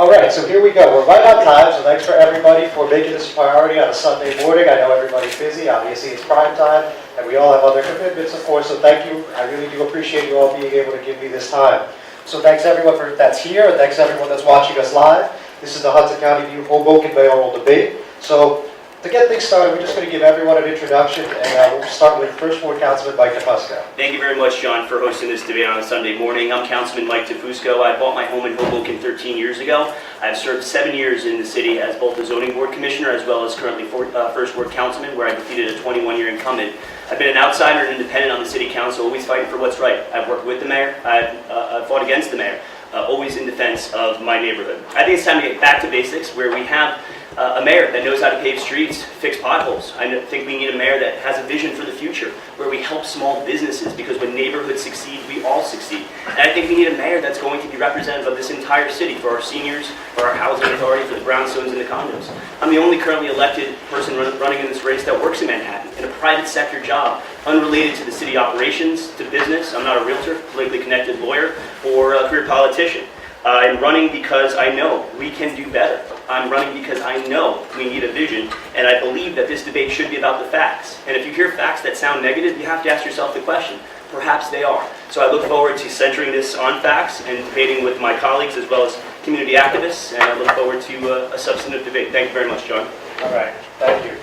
All right, so here we go. We're right on time, so thanks for everybody for making this a priority on a Sunday morning. I know everybody's busy. Obviously, it's prime time, and we all have other commitments, of course, so thank you. I really do appreciate you all being able to give me this time. So thanks everyone that's here, and thanks everyone that's watching us live. This is the Hudson County View Hoboken mayoral debate. So to get things started, we're just going to give everyone an introduction, and we'll start with First Ward Councilman Mike Tefusco. Thank you very much, John, for hosting this debate on a Sunday morning. I'm Councilman Mike Tefusco. I bought my home in Hoboken 13 years ago. I've served 7 years in the city as both the zoning board commissioner as well as currently First Ward Councilman, where I defeated a 21-year incumbent. I've been an outsider and independent on the city council, always fighting for what's right. I've worked with the mayor. I've fought against the mayor, always in defense of my neighborhood. I think it's time to get back to basics, where we have a mayor that knows how to pave streets, fix potholes. I think we need a mayor that has a vision for the future, where we help small businesses, because when neighborhoods succeed, we all succeed. And I think we need a mayor that's going to be representative of this entire city, for our seniors, for our housing authority, for the brownstones and the condos. I'm the only currently elected person running in this race that works in Manhattan, in a private sector job, unrelated to the city operations, to business. I'm not a realtor, politically connected lawyer, or a career politician. I'm running because I know we can do better. I'm running because I know we need a vision, and I believe that this debate should be about the facts. And if you hear facts that sound negative, you have to ask yourself the question. Perhaps they are. So I look forward to centering this on facts and debating with my colleagues as well as community activists, and I look forward to a substantive debate. Thank you very much, John. All right, thank you.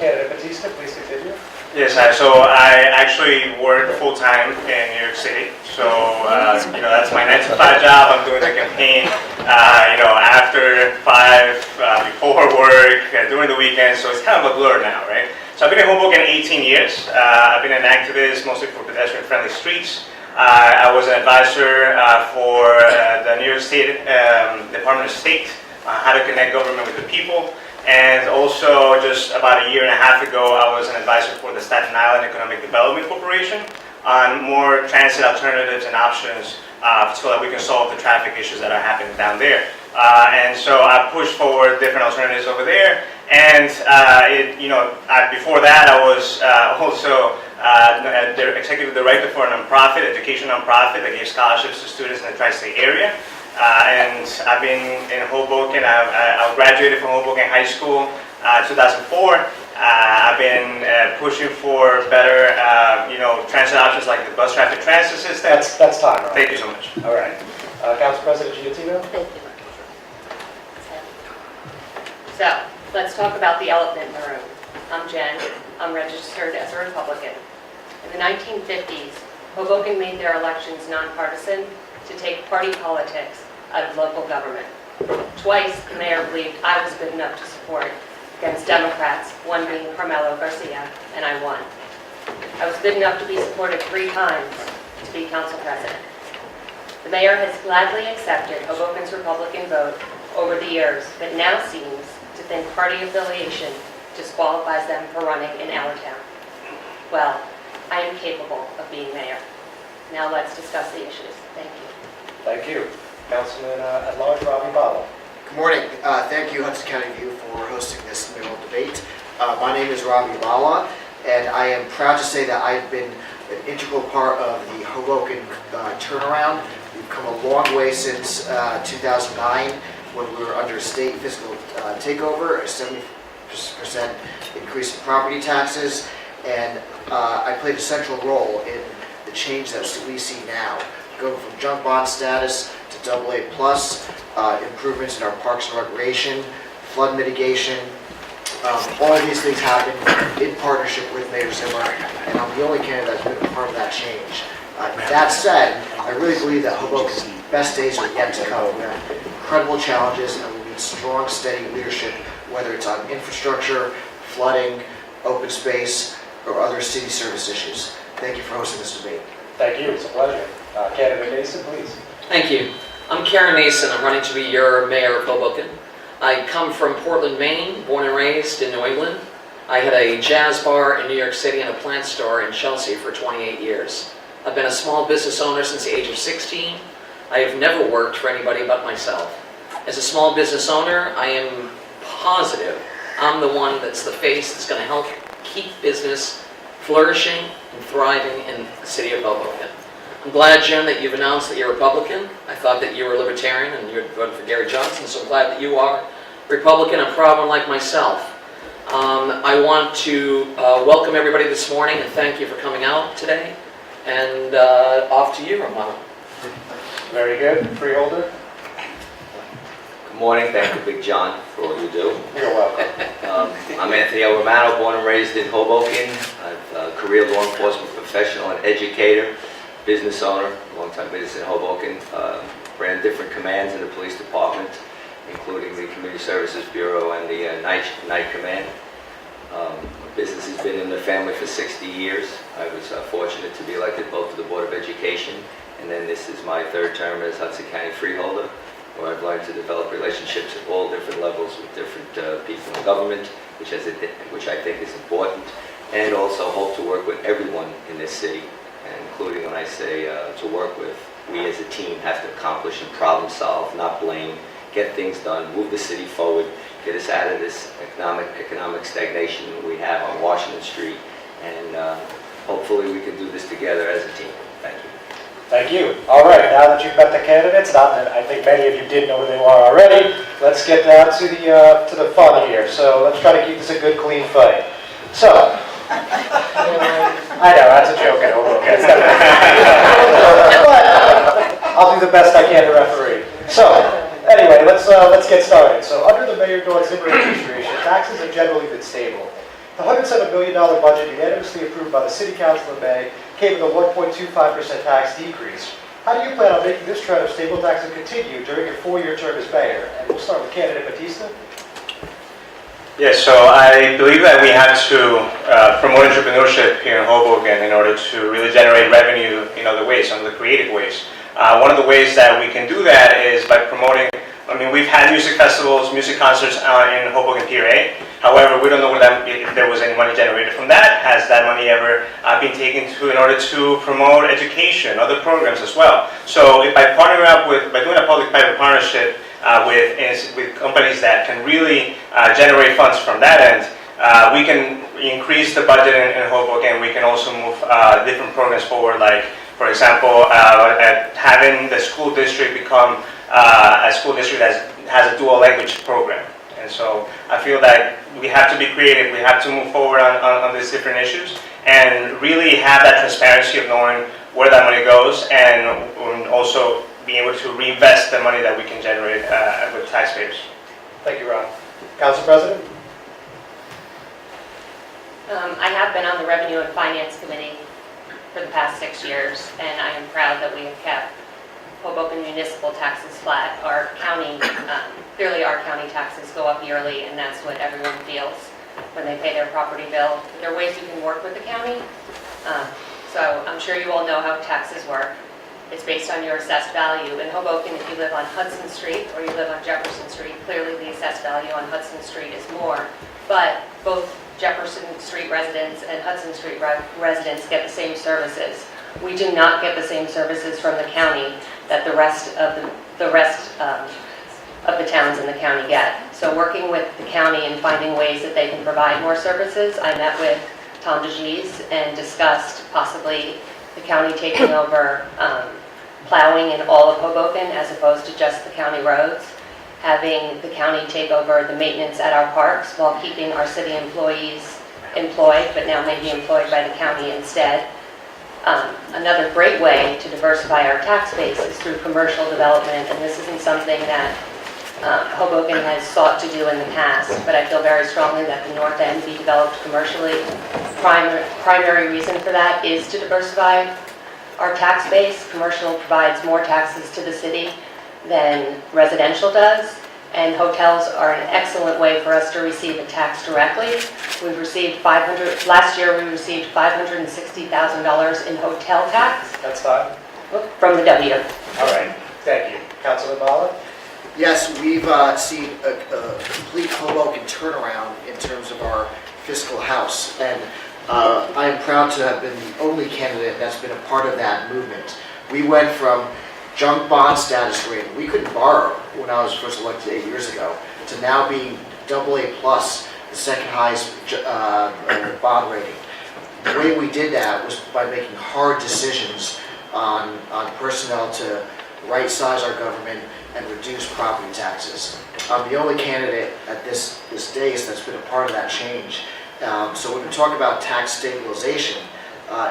Candidate Batista, please continue. Yes, so I actually work full-time in New York City. So, that's my 9-to-5 job. I'm doing the campaign, after 5, before work, during the weekends. So it's kind of a blur now, right? So I've been in Hoboken 18 years. I've been an activist mostly for pedestrian-friendly streets. I was an advisor for the New York State Department of State on how to connect government with the people. And also, just about a year and a half ago, I was an advisor for the Staten Island Economic Development Corporation on more transit alternatives and options so that we can solve the traffic issues that are happening down there. And so I pushed forward different alternatives over there. And before that, I was also the executive director for a nonprofit, education nonprofit that gives scholarships to students in the tri-state area. And I've been in Hoboken. I graduated from Hoboken High School in 2004. I've been pushing for better, transit options like the bus traffic transit system. That's time, right? Thank you so much. All right. Council President Giattino? Thank you. So, let's talk about the elephant in the room. I'm Jen. I'm registered as a Republican. In the 1950s, Hoboken made their elections nonpartisan to take party politics out of local government. Twice, the mayor believed I was good enough to support against Democrats, one being Carmelo Garcia, and I won. I was good enough to be supported 3 times to be council president. The mayor has gladly accepted Hoboken's Republican vote over the years, but now seems to think party affiliation disqualifies them for running in our town. Well, I am capable of being mayor. Now let's discuss the issues. Thank you. Thank you. Councilman at large, Robbie Bala. Good morning. Thank you, Hudson County View, for hosting this mayoral debate. My name is Robbie Bala, and I am proud to say that I've been an integral part of the Hoboken turnaround. We've come a long way since 2009, when we were under state fiscal takeover, a 70% increase in property taxes, and I played a central role in the change that we see now, going from junk bond status to AA+, improvements in our parks and recreation, flood mitigation. All of these things happen in partnership with Mayor Zimmer, and I'm the only candidate that's been a part of that change. That said, I really believe that Hoboken's best days are yet to come. We have incredible challenges, and we need strong, steady leadership, whether it's on infrastructure, flooding, open space, or other city service issues. Thank you for hosting this debate. Thank you. It's a pleasure. Candidate Mason, please. Thank you. I'm Karen Mason. I'm running to be your mayor of Hoboken. I come from Portland, Maine, born and raised in New England. I had a jazz bar in New York City and a plant store in Chelsea for 28 years. I've been a small business owner since the age of 16. I have never worked for anybody but myself. As a small business owner, I am positive I'm the one that's the face that's going to help keep business flourishing and thriving in the city of Hoboken. I'm glad, Jen, that you've announced that you're Republican. I thought that you were Libertarian and you had voted for Gary Johnson, so I'm glad that you are Republican, a proud one like myself. I want to welcome everybody this morning and thank you for coming out today. And off to you, Romano. Very good. Freeholder? Good morning, thank you, Big John, for all you do. You're welcome. I'm Anthony L. Romano, born and raised in Hoboken. I'm a career law enforcement professional and educator, business owner, long-time business in Hoboken. Ran different commands in the police department, including the Community Services Bureau and the night command. My business has been in the family for 60 years. I was fortunate to be elected both to the Board of Education, and then this is my third term as Hudson County Freeholder, where I've learned to develop relationships at all different levels with different people in government, which I think is important, and also hope to work with everyone in this city, including when I say to work with. We as a team have to accomplish and problem solve, not blame, get things done, move the city forward, get us out of this economic stagnation we have on Washington Street, and hopefully we can do this together as a team. Thank you. Thank you. All right, now that you've met the candidates, not that I think many of you did know who they are already, let's get down to the fun here. So let's try to keep this a good, clean fight. So, I know, that's a joke, I hope, okay. But I'll do the best I can to referee. So, anyway, let's get started. So, under the Mayor Dawn Zimmer administration, taxes have generally been stable. The $107 million budget unanimously approved by the City Council in May came with a 1.25% tax decrease. How do you plan on making this trend of stable taxes continue during your 4-year term as mayor? And we'll start with candidate Batista. Yes, so I believe that we have to promote entrepreneurship here in Hoboken in order to really generate revenue in other ways, some of the creative ways. One of the ways that we can do that is by promoting, we've had music festivals, music concerts in Hoboken, PA. However, we don't know if there was any money generated from that. Has that money ever been taken to in order to promote education, other programs as well? So if by partnering up by doing a public-private partnership with companies that can really generate funds from that end, we can increase the budget in Hoboken. We can also move different programs forward, like, for example, having the school district become a school district that has a dual language program. And so I feel that we have to be creative, we have to move forward on these different issues and really have that transparency of knowing where that money goes and also being able to reinvest the money that we can generate with taxpayers. Thank you, Ron. Council President? I have been on the Revenue and Finance Committee for the past 6 years, and I am proud that we have kept Hoboken municipal taxes flat. Our county, clearly our county taxes go up yearly, and that's what everyone feels when they pay their property bill. There are ways you can work with the county. So I'm sure you all know how taxes work. It's based on your assessed value. In Hoboken, if you live on Hudson Street or you live on Jefferson Street, clearly the assessed value on Hudson Street is more. But both Jefferson Street residents and Hudson Street residents get the same services. We do not get the same services from the county that the rest of the towns in the county get. So working with the county and finding ways that they can provide more services, I met with Tom DeGise and discussed possibly the county taking over plowing in all of Hoboken as opposed to just the county roads, having the county take over the maintenance at our parks while keeping our city employees employed, but now maybe employed by the county instead. Another great way to diversify our tax base is through commercial development, and this isn't something that Hoboken has sought to do in the past, but I feel very strongly that the North End be developed commercially. Primary reason for that is to diversify our tax base. Commercial provides more taxes to the city than residential does, and hotels are an excellent way for us to receive a tax directly. We've received last year we received $560,000 in hotel tax. That's fine. From the W. All right, thank you. Councilman Bala? Yes, we've seen a complete Hoboken turnaround in terms of our fiscal house, and I am proud to have been the only candidate that's been a part of that movement. We went from junk bond status rating, we couldn't borrow when I was first elected 8 years ago, to now being AA+, the second highest bond rating. The way we did that was by making hard decisions on personnel to right-size our government and reduce property taxes. I'm the only candidate at this dais that's been a part of that change. So when we talk about tax stabilization,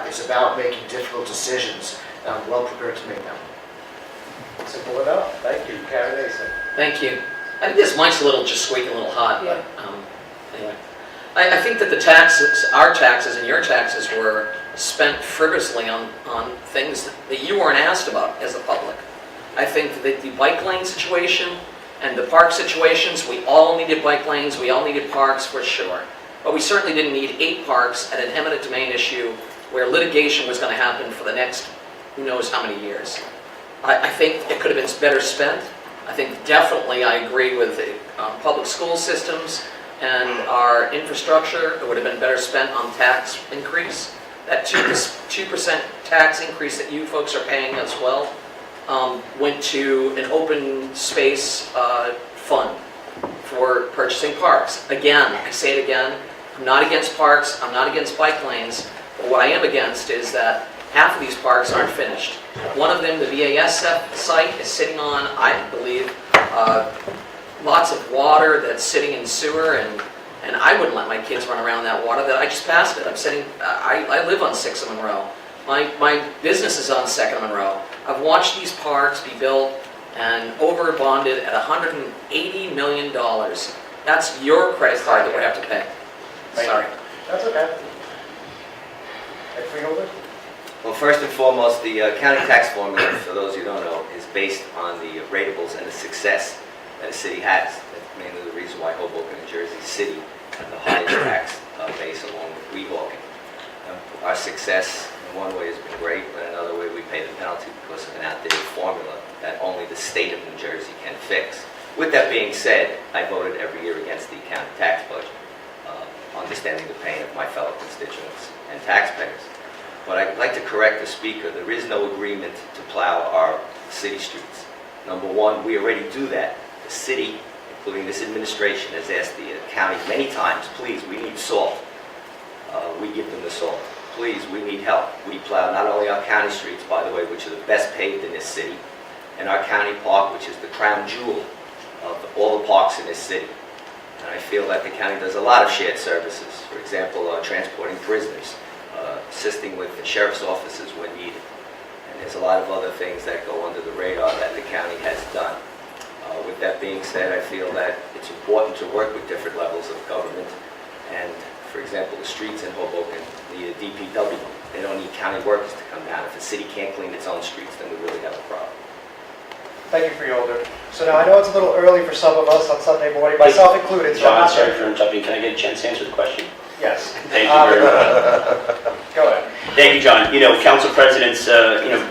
it's about making difficult decisions, and I'm well prepared to make them. Simple enough. Thank you, Karen Nason. Thank you. I think this mic's just squeaking a little hot, but anyway. I think that the taxes, our taxes and your taxes were spent frivolously on things that you weren't asked about as the public. I think that the bike lane situation and the park situations, we all needed bike lanes, we all needed parks for sure. But we certainly didn't need 8 parks at an eminent domain issue where litigation was going to happen for the next who knows how many years. I think it could have been better spent. I think definitely I agree with the public school systems and our infrastructure. It would have been better spent on tax increase. That 2% tax increase that you folks are paying as well went to an open space fund for purchasing parks. Again, I say it again, I'm not against parks, I'm not against bike lanes, but what I am against is that half of these parks aren't finished. One of them, the VASF site, is sitting on, I believe, lots of water that's sitting in sewer, and I wouldn't let my kids run around that water. That I just passed it. I live on 6th and Monroe. My business is on 2nd and Monroe. I've watched these parks be built and over bonded at $180 million. That's your credit card that we have to pay. Sorry. That's okay. Next freeholder? Well, first and foremost, the county tax formula, for those who don't know, is based on the ratables and the success that a city has. That's mainly the reason why Hoboken and Jersey City have the highest tax base along with Weehawken. Our success in one way has been great, but in another way we pay the penalty because of an outdated formula that only the state of New Jersey can fix. With that being said, I voted every year against the county tax budget, understanding the pain of my fellow constituents and taxpayers. But I'd like to correct the speaker. There is no agreement to plow our city streets. Number one, we already do that. The city, including this administration, has asked the county many times, please, we need salt. We give them the salt. Please, we need help. We plow not only our county streets, by the way, which are the best paved in this city, and our county park, which is the crown jewel of all the parks in this city. And I feel that the county does a lot of shared services. For example, transporting prisoners, assisting with the sheriff's offices when needed. And there's a lot of other things that go under the radar that the county has done. With that being said, I feel that it's important to work with different levels of government. And for example, the streets in Hoboken need a DPW. They don't need county workers to come down. If the city can't clean its own streets, then we really have a problem. Thank you, freeholder. So now I know it's a little early for some of us on Sunday morning, myself included. So I'm John, not sorry for interrupting. Can I get a chance to answer the question? Yes. Thank you very much. Go ahead. Thank you, John. You know, council presidents,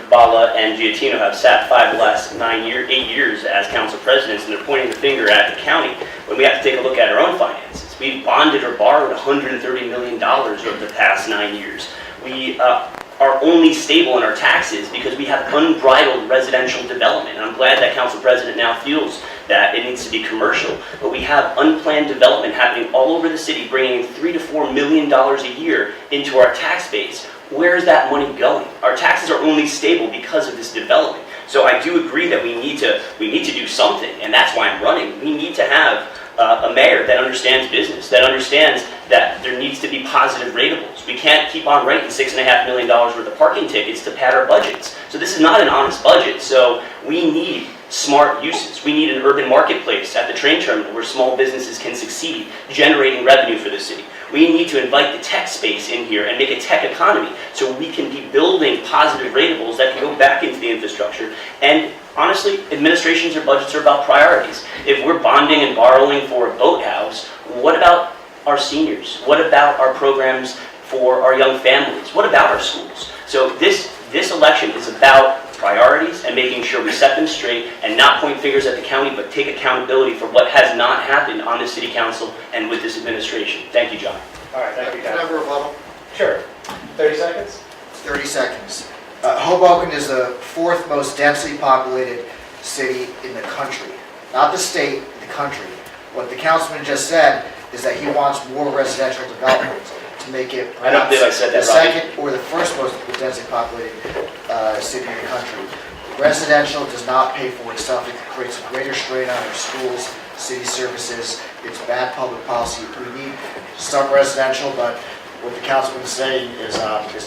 Bala and Giattino have sat 5 of the last 8 years as council presidents, and they're pointing the finger at the county when we have to take a look at our own finances. We've bonded or borrowed $130 million over the past 9 years. We are only stable in our taxes because we have unbridled residential development. And I'm glad that council president now feels that it needs to be commercial, but we have unplanned development happening all over the city, bringing $3 to $4 million a year into our tax base. Where is that money going? Our taxes are only stable because of this development. So I do agree that we need to do something, and that's why I'm running. We need to have a mayor that understands business, that understands that there needs to be positive ratables. We can't keep on writing $6.5 million worth of parking tickets to pad our budgets. So this is not an honest budget. So we need smart uses. We need an urban marketplace at the train terminal where small businesses can succeed, generating revenue for the city. We need to invite the tech space in here and make a tech economy so we can be building positive ratables that can go back into the infrastructure. And honestly, administrations or budgets are about priorities. If we're bonding and borrowing for a boathouse, what about our seniors? What about our programs for our young families? What about our schools? So this election is about priorities and making sure we set them straight and not point fingers at the county, but take accountability for what has not happened on the city council and with this administration. Thank you, John. All right, thank you, Can I guys. have a rebuttal? Sure. 30 seconds? 30 seconds. Hoboken is the 4th most densely populated city in the country. Not the state, the country. What the councilman just said is that he wants more residential development. To to make it I don't believe I said the that, Robbie. second or the first most densely populated city in the country. Residential does not pay for itself. It creates a greater strain on our schools, city services. It's bad public policy. We need some residential, but what the councilman is saying is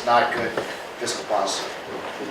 not good fiscal policy.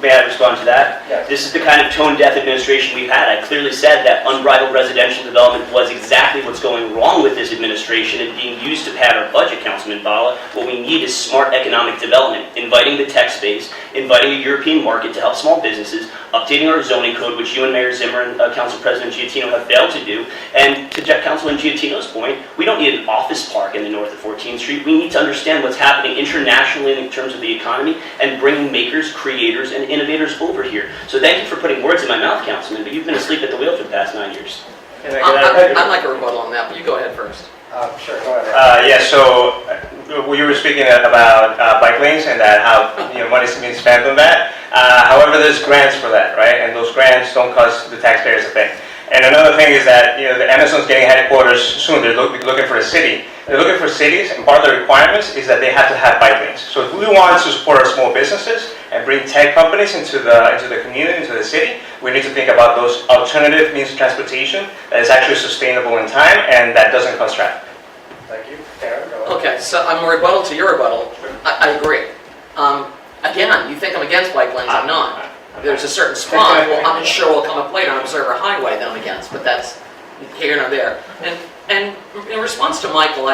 May I respond to that? Yes. This is the kind of tone-deaf administration we've had. I clearly said that unbridled residential development was exactly what's going wrong with this administration and being used to pad our budget, Councilman Bala. What we need is smart economic development, inviting the tech space, inviting a European market to help small businesses, updating our zoning code, which you and Mayor Zimmer and Council President Giattino have failed to do. And to Councilman Giattino's point, we don't need an office park in the north of 14th Street. We need to understand what's happening internationally in terms of the economy and bringing makers, creators, and innovators over here. So thank you for putting words in my mouth, Councilman, but you've been asleep at the wheel for the past 9 years. I'd like a rebuttal on that, but you go ahead first. Sure, go ahead. Yeah, so we were speaking about bike lanes and that how money is being spent on that. However, there's grants for that, right? And those grants don't cost the taxpayers a thing. And another thing is that the Amazon's getting headquarters soon. They're looking for a city. They're looking for cities, and part of the requirements is that they have to have bike lanes. So if we want to support our small businesses and bring tech companies into the community, into the city, we need to think about those alternative means of transportation that is actually sustainable in time and that doesn't cause traffic. Thank you. Karen, go ahead. Okay, so I'm a rebuttal to your rebuttal. I agree. Again, you think I'm against bike lanes, I'm not. There's a certain spot, well, I'm sure will come up later on Observer Highway that I'm against, but that's here nor there. And in response to Michael,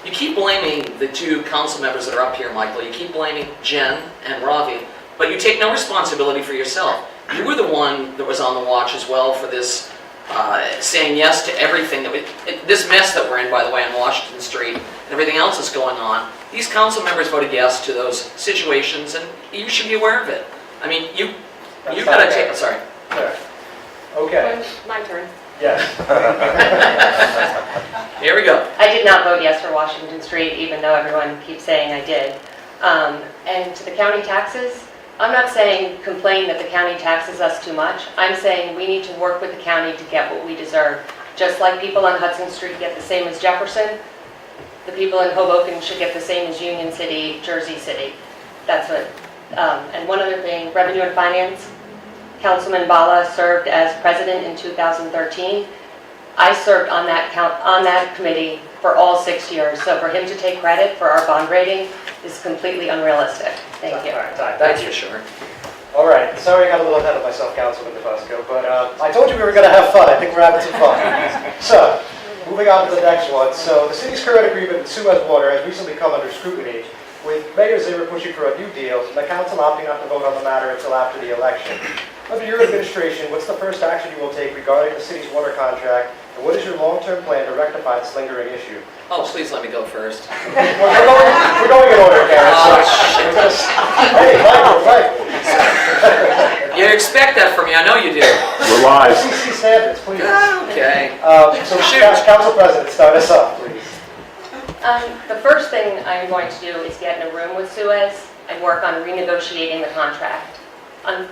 you keep blaming the two council members that are up here, Michael. You keep blaming Jen and Ravi, but you take no responsibility for yourself. You were the one that was on the watch as well for this, saying yes to everything this mess that we're in, by the way, on Washington Street, and everything else that's going on. These council members voted yes to those situations, and you should be aware of it. I mean, you've got to take. Sorry. Sure. Okay. My turn. Yes. Here we go. I did not vote yes for Washington Street, even though everyone keeps saying I did. And to the county taxes, I'm not saying complain that the county taxes us too much. I'm saying we need to work with the county to get what we deserve. Just like people on Hudson Street get the same as Jefferson, the people in Hoboken should get the same as Union City, Jersey City. That's what. And one other thing, Revenue and Finance, Councilman Bala served as president in 2013. I served on that committee for all 6 years, so for him to take credit for our bond rating is completely unrealistic. Thank you. All right, thank Thank you. you, sure. All right, sorry I got a little ahead of myself, Councilman DeFusco, but I told you we were going to have fun. I think we're having some fun. So, moving on to the next one. So, the city's current agreement with Suez Water has recently come under scrutiny, with Mayor Zimmer pushing for a new deal and the council opting not to vote on the matter until after the election. Under your administration, what's the first action you will take regarding the city's water contract, and what is your long-term plan to rectify this lingering issue? Oh, please let me go first. We're going in order, Karen. So hey, Michael. You expect that from me, I know you do. We're live. CC standards, please. Okay. So, Council President, start us up, please. The first thing I'm going to do is get in a room with Suez and work on renegotiating the contract. The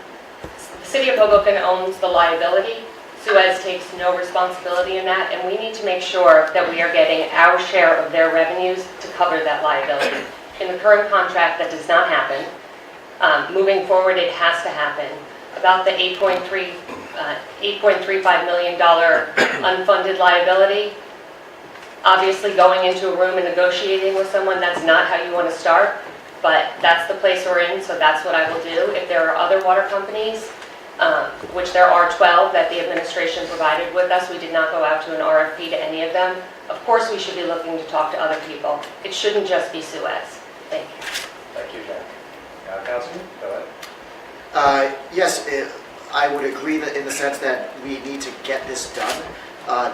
City of Hoboken owns the liability. Suez takes no responsibility in that, and we need to make sure that we are getting our share of their revenues to cover that liability. In the current contract, that does not happen. Moving forward, it has to happen. About the $8.35 million unfunded liability, obviously going into a room and negotiating with someone, that's not how you want to start, but that's the place we're in, so that's what I will do. If there are other water companies, which there are 12 that the administration provided with us, we did not go out to an RFP to any of them. Of course, we should be looking to talk to other people. It shouldn't just be Suez. Thank you. Thank you, Jack. Councilman, go ahead. Yes, I would agree that in the sense that we need to get this done.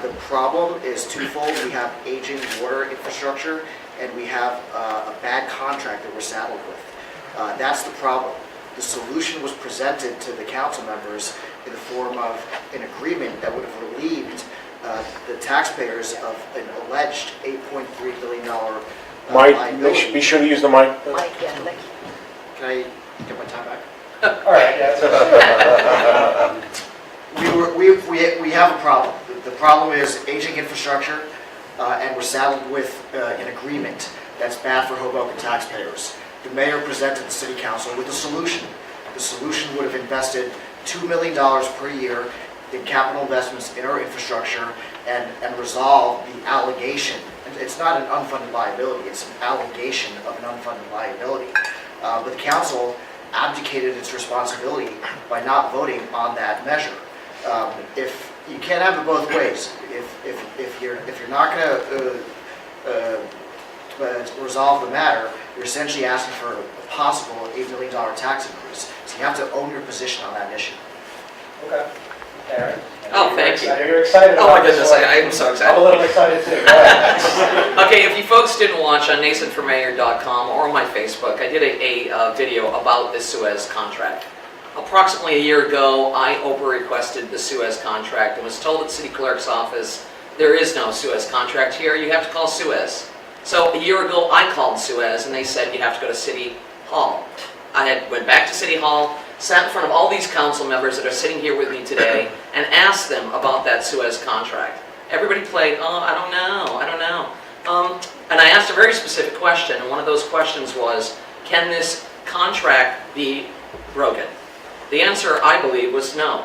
The problem is twofold. We have aging water infrastructure, and we have a bad contract that we're saddled with. That's the problem. The solution was presented to the council members in the form of an agreement that would have relieved the taxpayers of an alleged $8.3 billion Mike, liability. be sure to use the mic. Mike, yeah, thank you. Can I get my time back? All right, yeah. We have a problem. The problem is aging infrastructure, and we're saddled with an agreement That's bad for Hoboken taxpayers. The mayor presented the city council with a solution. The solution would have invested $2 million per year in capital investments in our infrastructure and resolve the allegation. It's not an unfunded liability, it's an allegation of an unfunded liability. But the council abdicated its responsibility by not voting on that measure. If you can't have it both ways, if you're not going to resolve the matter, you're essentially asking for a possible $8 million tax increase. So you have to own your position on that issue. Okay. Aaron? Oh, thank you. I know you're excited Oh my about this goodness, one. I'm so I'm a excited. little excited too. Go ahead. Okay, if you folks didn't watch on nasonformayor.com or on my Facebook, I did a video about the Suez contract. Approximately a year ago, I over-requested the Suez contract and was told at City Clerk's office, there is no Suez contract here, you have to call Suez. So a year ago, I called Suez and they said you have to go to City Hall. I went back to City Hall, sat in front of all these council members that are sitting here with me today and asked them about that Suez contract. Everybody played, oh, I don't know. And I asked a very specific question, and one of those questions was, can this contract be broken? The answer, I believe, was no.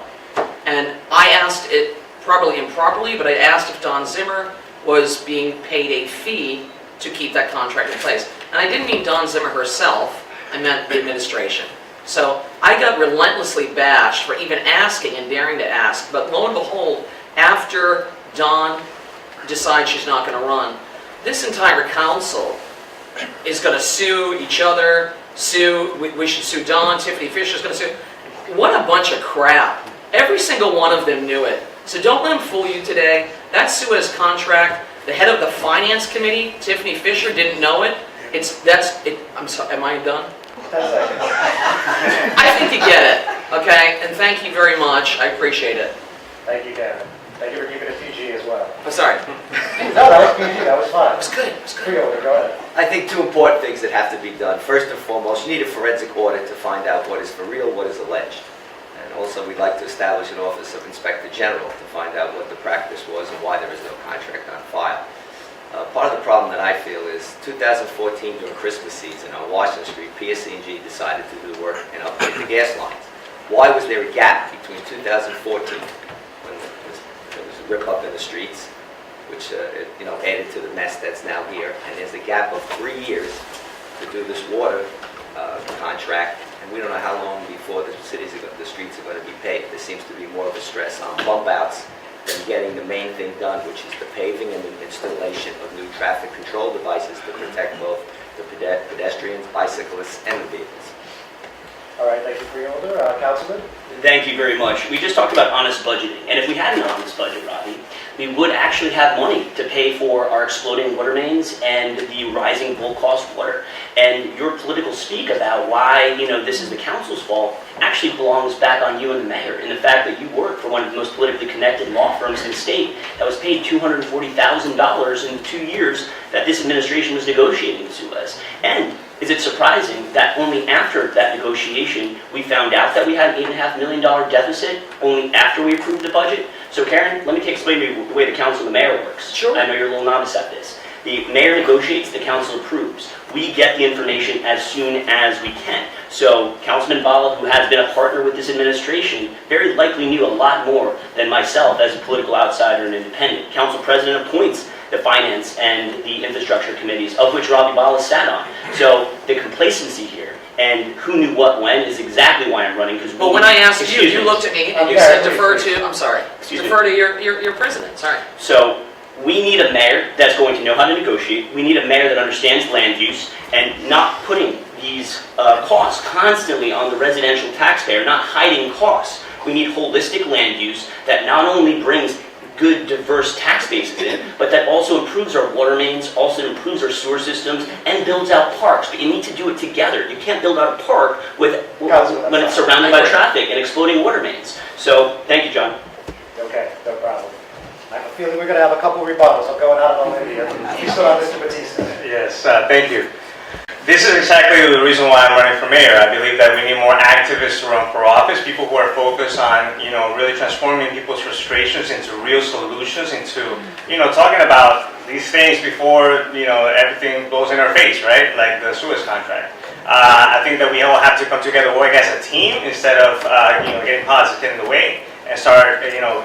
And I asked it probably improperly, but I asked if Don Zimmer was being paid a fee to keep that contract in place. And I didn't mean Don Zimmer herself, I meant the administration. So I got relentlessly bashed for even asking and daring to ask, but lo and behold, after Dawn decides she's not going to run, this entire council is going to sue each other, we should sue Dawn, Tiffany Fisher's going to sue. What a bunch of crap. Every single one of them knew it. So don't let them fool you today. That Suez contract, the head of the finance committee, Tiffany Fisher, didn't know it. I'm sorry, am I done? 10 seconds. I think you get it, okay? And thank you very much. I appreciate it. Thank you, Kevin. Thank you for keeping it PG as well. I'm sorry. No, that was PG. That was fine. It was good. It was good. Freeholder, go ahead. I think two important things that have to be done. First and foremost, you need a forensic audit to find out what is for real, what is alleged. And also, we'd like to establish an Office of Inspector General to find out what the practice was and why there is no contract on file. Part of the problem that I feel is 2014 during Christmas season on Washington Street, PSC&G decided to do the work and update the gas lines. Why was there a gap between 2014, when there was a rip up in the streets, which added to the mess that's now here, and there's a gap of 3 years to do this water contract, and we don't know how long before the streets are going to be paved. There seems to be more of a stress on bump outs than getting the main thing done, which is the paving and the installation of new traffic control devices to protect both the pedestrians, bicyclists, and the vehicles. All right, thank you, Freeholder. Councilman? Thank you very much. We just talked about honest budgeting, and if we had an honest budget, Robbie, we would actually have money to pay for our exploding water mains and the rising full cost water. And your political speak about why this is the council's fault actually belongs back on you and the mayor, in the fact that you work for one of the most politically connected law firms in the state that was paid $240,000 in the 2 years that this administration was negotiating with Suez. And is it surprising that only after that negotiation we found out that we had an $8.5 million deficit only after we approved the budget? So Karen, let me explain to you the way the council and the mayor works. Sure. I know you're a little novice at this. The mayor negotiates, the council approves. We get the information as soon as we can. So Councilman Bala, who has been a partner with this administration, very likely knew a lot more than myself as a political outsider and independent. Council president appoints the finance and the infrastructure committees, of which Robbie Bala sat on. So the complacency here and who knew what when is exactly why I'm running. But when I asked you, you looked at me and you Okay, said please, defer please. to, I'm sorry, Excuse me. defer to your president, sorry. So we need a mayor that's going to know how to negotiate. We need a mayor that understands land use and not putting these costs constantly on the residential taxpayer, not hiding costs. We need holistic land use that not only brings good, diverse tax bases in, but that also improves our water mains, also improves our sewer systems, and builds out parks. But you need to do it together. You can't build out a park when it's surrounded by traffic and exploding water mains. So, thank you, John. Okay, no problem. I have a feeling we're going to have a couple rebuttals. I'm going out on a limb here. We still have Mr. Batista. Yes, thank you. This is exactly the reason why I'm running for mayor. I believe that we need more activists to run for office, people who are focused on, really transforming people's frustrations into real solutions, into, talking about these things before, everything blows in our face, right? Like the Suez contract. I think that we all have to come together, work as a team instead of, getting politics get in the way and start,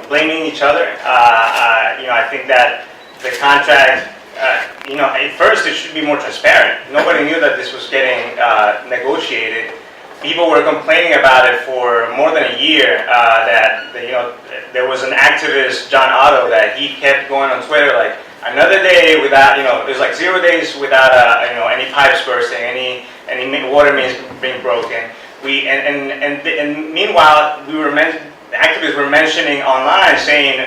blaming each other. I think that the contract, at first it should be more transparent. Nobody knew that this was getting negotiated. People were complaining about it for more than a year, that there was an activist, John Otto, that he kept going on Twitter like, another day without, there's like 0 days without, any pipes bursting, any water mains being broken. And meanwhile, the activists were mentioning online, saying,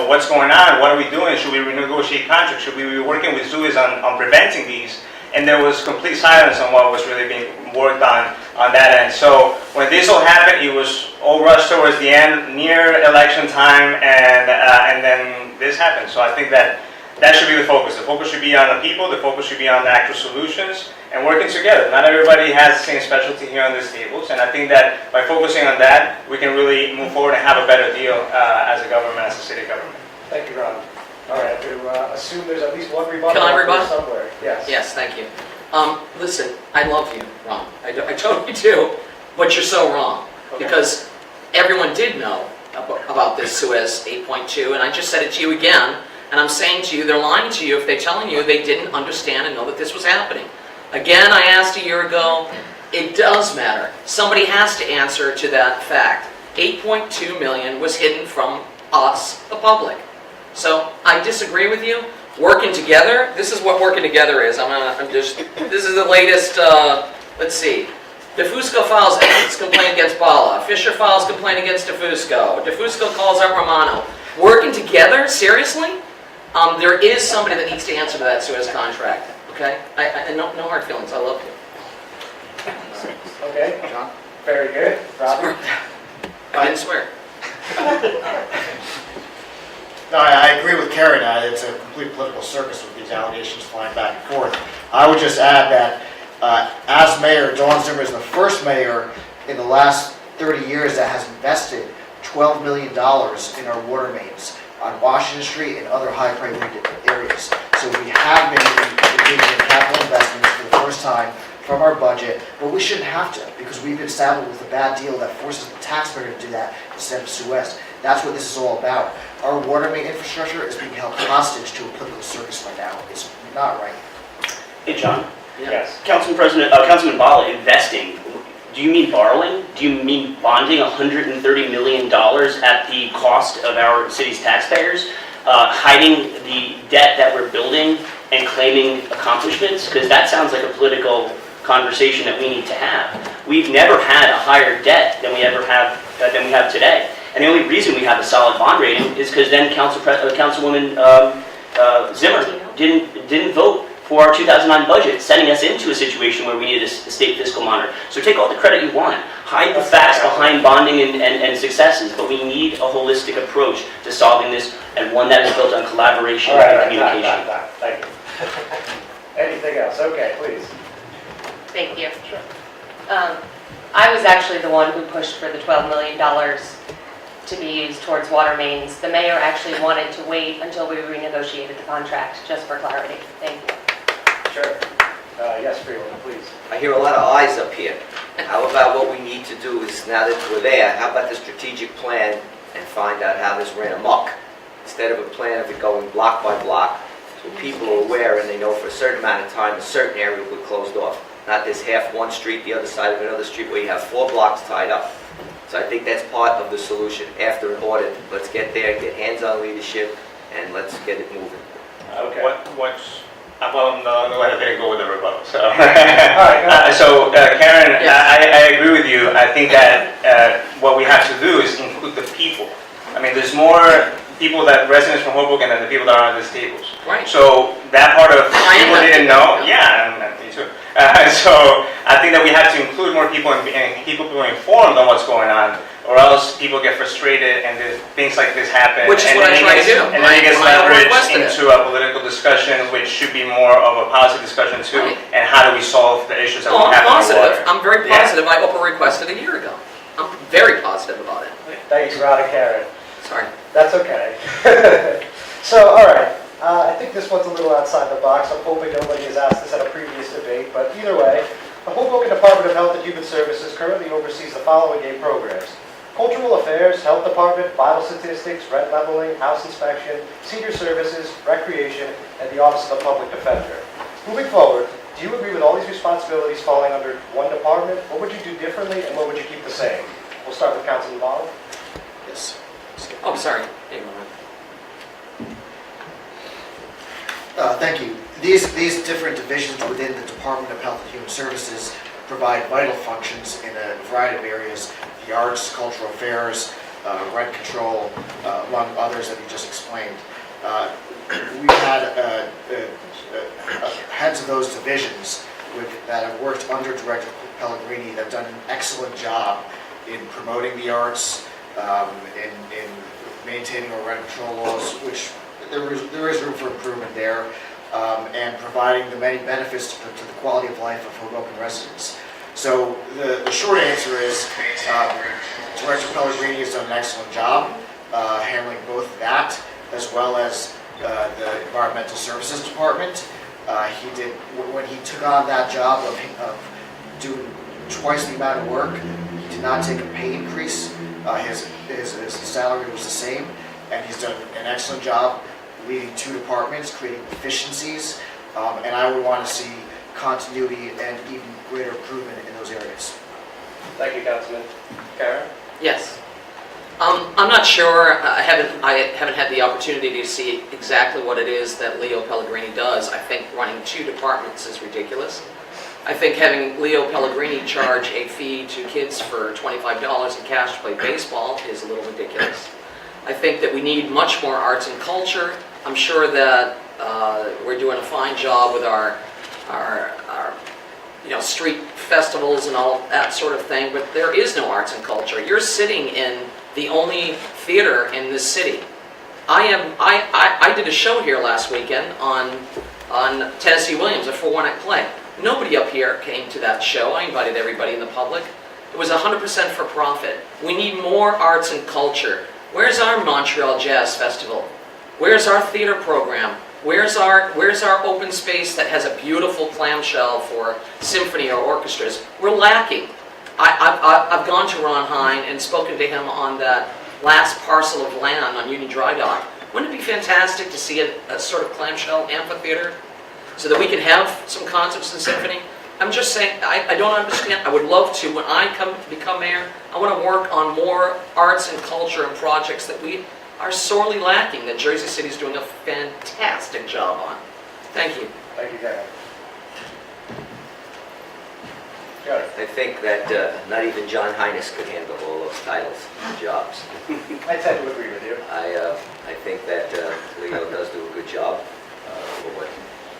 what's going on? What are we doing? Should we renegotiate contracts? Should we be working with Suez on preventing these? And there was complete silence on what was really being worked on that end. So when this all happened, it was all rushed towards the end, near election time, and then this happened. So I think that should be the focus. The focus should be on the people. The focus should be on the actual solutions and working together. Not everybody has the same specialty here on these tables, and I think that by focusing on that, we can really move forward and have a better deal as a government, as a city government. Thank you, Ron. All right, I'm going to assume there's at least one rebuttal. Can I rebut? Somewhere. Yes. Yes, thank you. Listen, I love you, Ron. I totally do, but you're so wrong. Okay. Because everyone did know about this Suez 8.2, and I just said it to you again, and I'm saying to you, they're lying to you if they're telling you they didn't understand and know that this was happening. Again, I asked a year ago, it does matter. Somebody has to answer to that fact. 8.2 million was hidden from us, the public. So I disagree with you. Working together, this is what working together is. This is the latest, let's see. DeFusco files ethics complaint against Bala. Fisher files complaint against DeFusco. DeFusco calls out Romano. Working together? Seriously? There is somebody that needs to answer to that Suez contract. Okay? No hard feelings. I love you. Okay. John? Very good. Robert? I didn't swear. No, I agree with Karen. It's a complete political circus with these allegations flying back and forth. I would just add that as mayor, Dawn Zimmer is the first mayor in the last 30 years that has invested $12 million in our water mains on Washington Street and other high priority areas. So we have been engaging in capital investments for the first time from our budget, but we shouldn't have to because we've been saddled with a bad deal that forces the taxpayer to do that instead of Suez. That's what this is all about. Our water main infrastructure is being held hostage to a political circus right now. It's not right. Hey, John. Yes. Councilman Bala, investing. Do you mean borrowing? Do you mean bonding $130 million at the cost of our city's taxpayers? Hiding the debt that we're building and claiming accomplishments? Because that sounds like a political conversation that we need to have. We've never had a higher debt than we have today. And the only reason we have a solid bond rating is because then Councilwoman Zimmer didn't vote for our 2009 budget, sending us into a situation where we needed a state fiscal monitor. So take all the credit you want. Hide the facts behind bonding and successes, but we need a holistic approach to solving this, and one that is built on collaboration and communication. Thank you. Anything else? Okay, please. Thank you. Sure. I was actually the one who pushed for the $12 million to be used towards water mains. The mayor actually wanted to wait until we renegotiated the contract, just for clarity. Thank you. Sure. Yes, Freeland, please. I hear a lot of eyes up here. How about what we need to do is, now that we're there, how about the strategic plan and find out how this ran amok? Instead of a plan of it going block by block, so people are aware and they know for a certain amount of time a certain area will be closed off. Not this half one street, the other side of another street where you have 4 blocks tied up. So I think that's part of the solution. After an audit, let's get there, get hands-on leadership, and let's get it moving. Okay. Well, no, I didn't go with the rebuttal. So, All right, so Karen, Yes. I agree with you. I think that what we have to do is include the people. I mean, there's more people residents from Hoboken than the people that are on these tables. Right. So that part of I am people that didn't people. know. Yeah, and me too. So I think that we have to include more people and keep people informed on what's going on, or else people get frustrated and things like this happen. Which is and what I then try to do. And then it gets I leveraged requested it. into a political discussion, which should be more of a policy discussion too. Right. And how do we solve the issues that Oh, we I'm have in our positive. water? I'm very Yeah. positive. I requested a year ago. I'm very positive about it. Thank you, Rod and Karen. Sorry. That's okay. So, all right. I think this one's a little outside the box. I'm hoping nobody has asked this at a previous debate, but either way, the Hoboken Department of Health and Human Services currently oversees the following 8 programs: Cultural Affairs, Health Department, Vital Statistics, Rent Leveling, House Inspection, Senior Services, Recreation, and the Office of the Public Defender. Moving forward, do you agree with all these responsibilities falling under one department? What would you do differently, and what would you keep the same? We'll start with Councilman Ball. Yes. Oh, sorry. Hey, Thank you. These different divisions within the Department of Health and Human Services provide vital functions in a variety of areas: the arts, cultural affairs, rent control, among others that you just explained. We've had heads of those divisions that have worked under Director Pellegrini that have done an excellent job in promoting the arts, in maintaining our rent control laws, which there is room for improvement there, and providing the many benefits to the quality of life of Hoboken residents. So the short answer is Director Pellegrini has done an excellent job handling both that as well as the Environmental Services Department. When he took on that job of doing twice the amount of work, he did not take a pay increase. His salary was the same, and he's done an excellent job leading 2 departments, creating efficiencies, and I would want to see continuity and even greater improvement in those areas. Thank you, Councilman. Karen? Yes. I'm not sure. I haven't had the opportunity to see exactly what it is that Leo Pellegrini does. I think running 2 departments is ridiculous. I think having Leo Pellegrini charge a fee to kids for $25 in cash to play baseball is a little ridiculous. I think that we need much more arts and culture. I'm sure that we're doing a fine job with our street festivals and all that sort of thing, but there is no arts and culture. You're sitting in the only theater in this city. I did a show here last weekend on Tennessee Williams, a 4-1-act play. Nobody up here came to that show. I invited everybody in the public. It was 100% for profit. We need more arts and culture. Where's our Montreal Jazz Festival? Where's our theater program? Where's our open space that has a beautiful clamshell for symphony or orchestras? We're lacking. I've gone to Ron Hine and spoken to him on that last parcel of land on Union Dry Dock. Wouldn't it be fantastic to see a sort of clamshell amphitheater so that we can have some concerts and symphony? I'm just saying, I don't understand. I would love to. When I become mayor, I want to work on more arts and culture and projects that we are sorely lacking, that Jersey City is doing a fantastic job on. Thank you. Thank you, Karen. I think that not even John Hines could handle all those titles and jobs. I tend to agree with you. I think that Leo does do a good job for what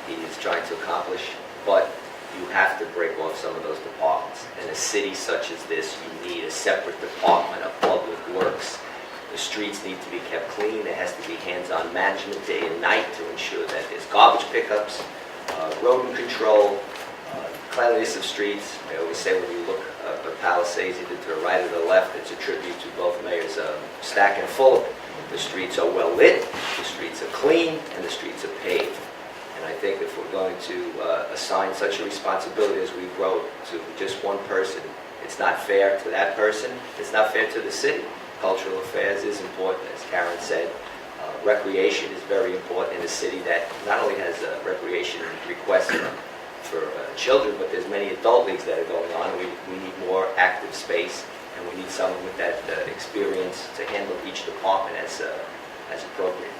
he is trying to accomplish, but you have to break off some of those departments. In a city such as this, you need a separate department of public works. The streets need to be kept clean. There has to be hands-on management day and night to ensure that there's garbage pickups, rodent control, cleanliness of streets. I always say when you look at Palisades, either to the right or the left, it's a tribute to both mayors Stack and Fuller. The streets are well lit, the streets are clean, and the streets are paved. And I think if we're going to assign such a responsibility as we grow to just one person, it's not fair to that person, it's not fair to the city. Cultural affairs is important, as Karen said. Recreation is very important in a city that not only has recreation requests for children, but there's many adult leagues that are going on. We need more active space, and we need someone with that experience to handle each department as appropriate.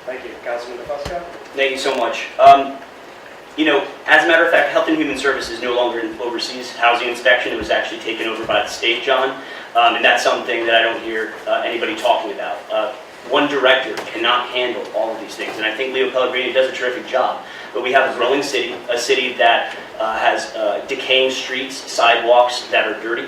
Thank you. Councilman DeFusco? Thank you so much. As a matter of fact, Health and Human Services no longer oversees housing inspection. It was actually taken over by the state, John, and that's something that I don't hear anybody talking about. One director cannot handle all of these things, and I think Leo Pellegrini does a terrific job. But we have a growing city, a city that has decaying streets, sidewalks that are dirty.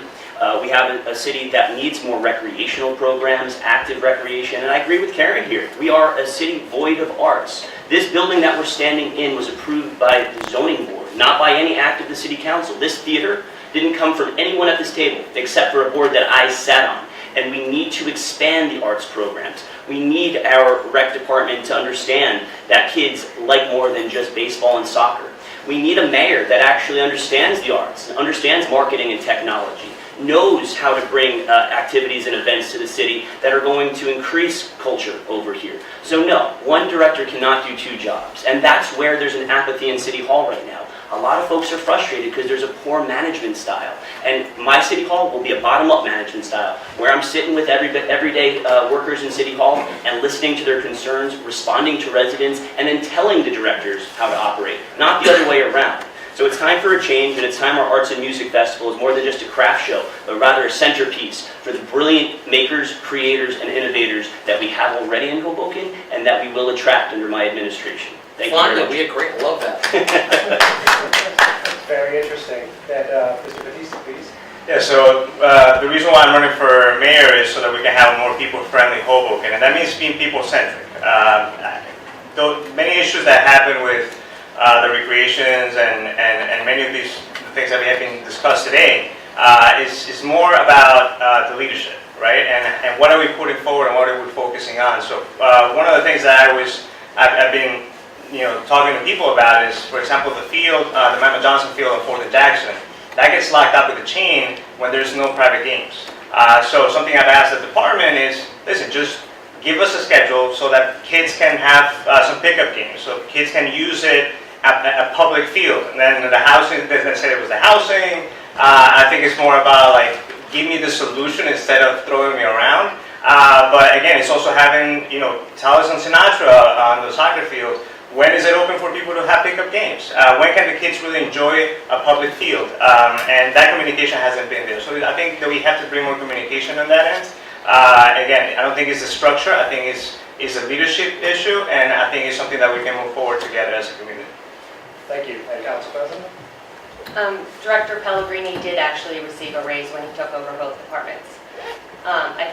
We have a city that needs more recreational programs, active recreation, and I agree with Karen here. We are a city void of arts. This building that we're standing in was approved by the zoning board, not by any act of the city council. This theater didn't come from anyone at this table, except for a board that I sat on. and we need to expand the arts programs. We need our rec department to understand that kids like more than just baseball and soccer. We need a mayor that actually understands the arts, understands marketing and technology, knows how to bring activities and events to the city that are going to increase culture over here. So no, one director cannot do two jobs, and that's where there's an apathy in City Hall right now. A lot of folks are frustrated because there's a poor management style, and my City Hall will be a bottom-up management style, where I'm sitting with everyday workers in City Hall and listening to their concerns, responding to residents, and then telling the directors how to operate, not the other way around. So it's time for a change, and it's time our Arts and Music Festival is more than just a craft show, but rather a centerpiece for the brilliant makers, creators, and innovators that we have already in Hoboken and that we will attract under my administration. Thank you very Finally, much. we agree. I love that. Very interesting. And Mr. Batista, please. Yeah, so the reason why I'm running for mayor is so that we can have a more people-friendly Hoboken, and that means being people-centric. Many issues that happen with the recreations and many of these things that we have been discussed today is more about the leadership, right? And what are we putting forward and what are we focusing on? So one of the things that I've been talking to people about is, for example, the field, the Mama Johnson field on 4th and Jackson, that gets locked up with a chain when there's no private games. So something I've asked the department is, listen, just give us a schedule so that kids can have some pickup games, so kids can use it at a public field. And then the housing, they said it was the housing. I think it's more about like, give me the solution instead of throwing me around. But again, it's also having, Towers and Sinatra on the soccer field. When is it open for people to have pickup games? When can the kids really enjoy a public field? And that communication hasn't been there. So I think that we have to bring more communication on that end. Again, I don't think it's a structure. I think it's a leadership issue, and I think it's something that we can move forward together as a community. Thank you. And Council President? Director Pellegrini did actually receive a raise when he took over both departments.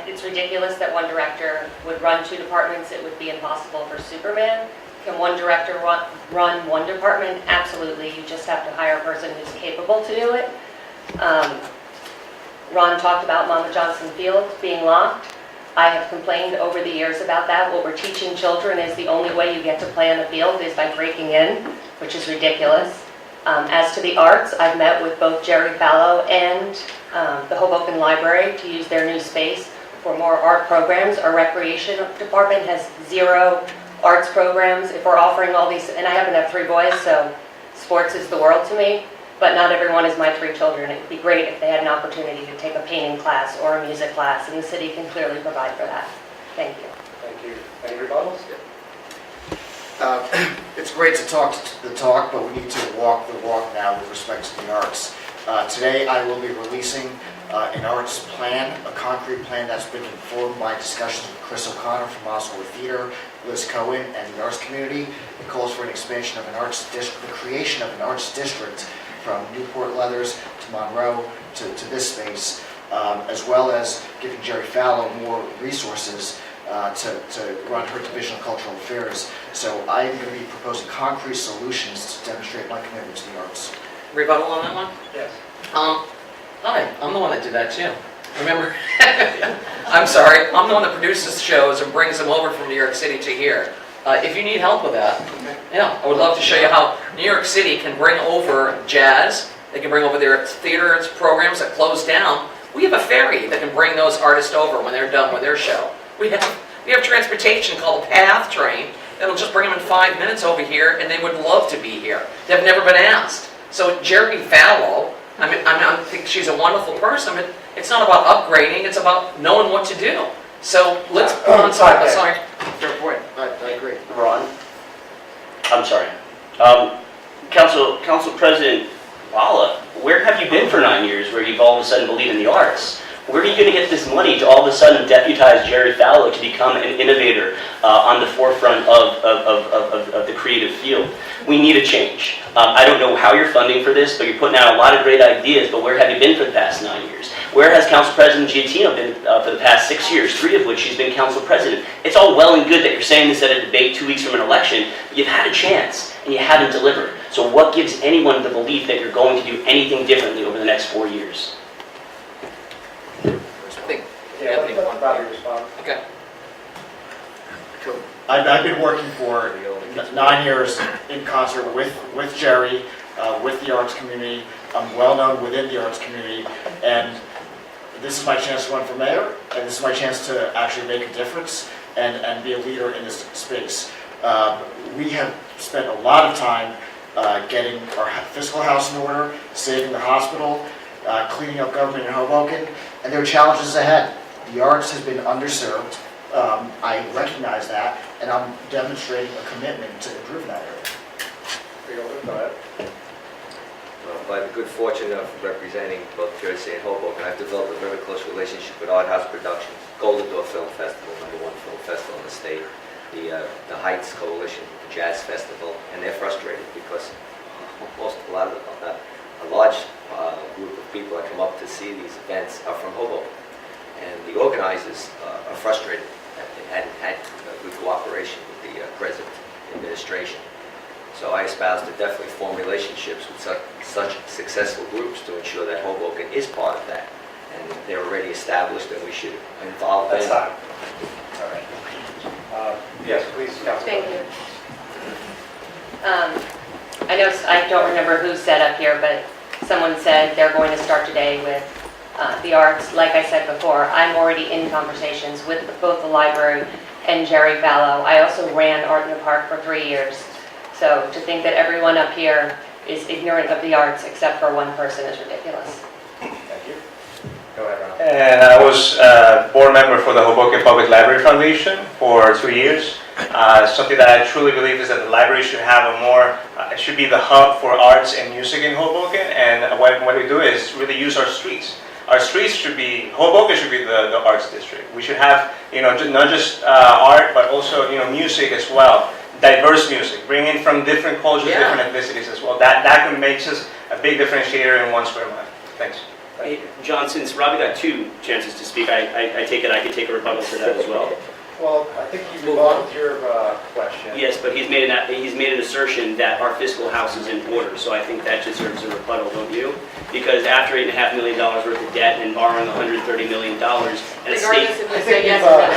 It's ridiculous that one director would run two departments. It would be impossible for Superman. Can one director run one department? Absolutely. You just have to hire a person who's capable to do it. Ron talked about Mama Johnson Field being locked. I have complained over the years about that. What we're teaching children is the only way you get to play on a field is by breaking in, which is ridiculous. As to the arts, I've met with both Jerry Fallow and the Hoboken Library to use their new space for more art programs. Our recreation department has 0 arts programs. If we're offering all these, and I happen to have 3 boys, so sports is the world to me, but not everyone is my 3 children. It would be great if they had an opportunity to take a painting class or a music class, and the city can clearly provide for that. Thank you. Thank you. Any rebuttals? It's great to talk the talk, but we need to walk the walk now with respect to the arts. Today I will be releasing an arts plan, a concrete plan that's been informed by discussions with Chris O'Connor from Oswald Theater, Liz Cohen, and the arts community. It calls for an expansion of an arts district, the creation of an arts district from Newport Leathers to Monroe to this space, as well as giving Jerry Fallow more resources to run her Division of Cultural Affairs. So I am going to be proposing concrete solutions to demonstrate my commitment to the arts. Rebuttal on that one? Yes. Hi, I'm the one that did that too. Remember? I'm sorry, I'm the one that produces shows and brings them over from New York City to here. If you need help with that, yeah, I would love to show you how New York City can bring over jazz. They can bring over their theater programs that closed down. We have a ferry that can bring those artists over when they're done with their show. We have transportation called the Path Train that'll just bring them in 5 minutes over here, and they would love to be here. They've never been asked. So Jerry Fallow, I think she's a wonderful person, but it's not about upgrading, it's about knowing what to do. So let's put on top of the sign. Fair point. I agree. Ron? I'm sorry. Council President Walla, where have you been for 9 years where you've all of a sudden believed in the arts? Where are you going to get this money to all of a sudden deputize Jerry Fallow to become an innovator on the forefront of the creative field? We need a change. I don't know how you're funding for this, but you're putting out a lot of great ideas, but where have you been for the past 9 years? Where has Council President Giattino been for the past 6 years, 3 of which she's been Council President? It's all well and good that you're saying this at a debate 2 weeks from an election, but you've had a chance, and you haven't delivered. So what gives anyone the belief that you're going to do anything differently over the next 4 years? I think Yeah, Robbie respond. Okay. I've been working for 9 years in concert with Jerry, with the arts community. I'm well known within the arts community, and this is my chance to run for mayor, and this is my chance to actually make a difference and be a leader in this space. We have spent a lot of time getting our fiscal house in order, saving the hospital, cleaning up government in Hoboken, and there are challenges ahead. The arts has been underserved. I recognize that, and I'm demonstrating a commitment to improve that area. Go ahead. Well, by the good fortune of representing both Jersey and Hoboken, I've developed a very close relationship with Art House Productions, Golden Door Film Festival, #1 film festival in the state, the Heights Coalition Jazz Festival, and they're frustrated because a large group of people that come up to see these events are from Hoboken, and the organizers are frustrated that they hadn't had good cooperation with the present administration. So I espouse to definitely form relationships with such successful groups to ensure that Hoboken is part of that. And they're already established, and we should involve them. That's time. All right. Yes, please, Councilman. Thank you. I know, I don't remember who said up here, but someone said they're going to start today with the arts. Like I said before, I'm already in conversations with both the library and Jerry Fallow. I also ran Art in the Park for 3 years. So to think that everyone up here is ignorant of the arts except for one person is ridiculous. Thank you. Go ahead, Ron. And I was board member for the Hoboken Public Library Foundation for 2 years. Something that I truly believe is that the library should have it should be the hub for arts and music in Hoboken. And what we do is really use our streets. Our streets Hoboken should be the arts district. We should have, not just art, but also, music as well. Diverse music, bring in from different cultures, Yeah. different ethnicities as well. That can make us a big differentiator in 1 square mile. Thanks. Hey, John, since Robbie got 2 chances to speak, I take it I could take a rebuttal for that as well. Well, I think you move on with your question. Yes, but he's made an assertion that our fiscal house is in order, so I think that deserves a rebuttal, don't you? Because after $8.5 million worth of debt and borrowing $130 million, and a state... Regardless if I we think say yes you've, or no.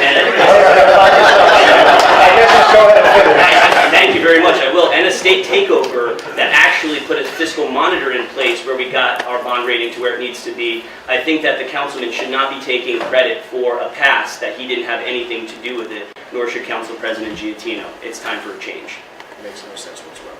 I guess just go ahead and finish. Thank you very much, I will. And a state takeover that actually put a fiscal monitor in place where we got our bond rating to where it needs to be. I think that the councilman should not be taking credit for a past that he didn't have anything to do with it, nor should Council President Giattino. It's time for a change. Makes no sense whatsoever.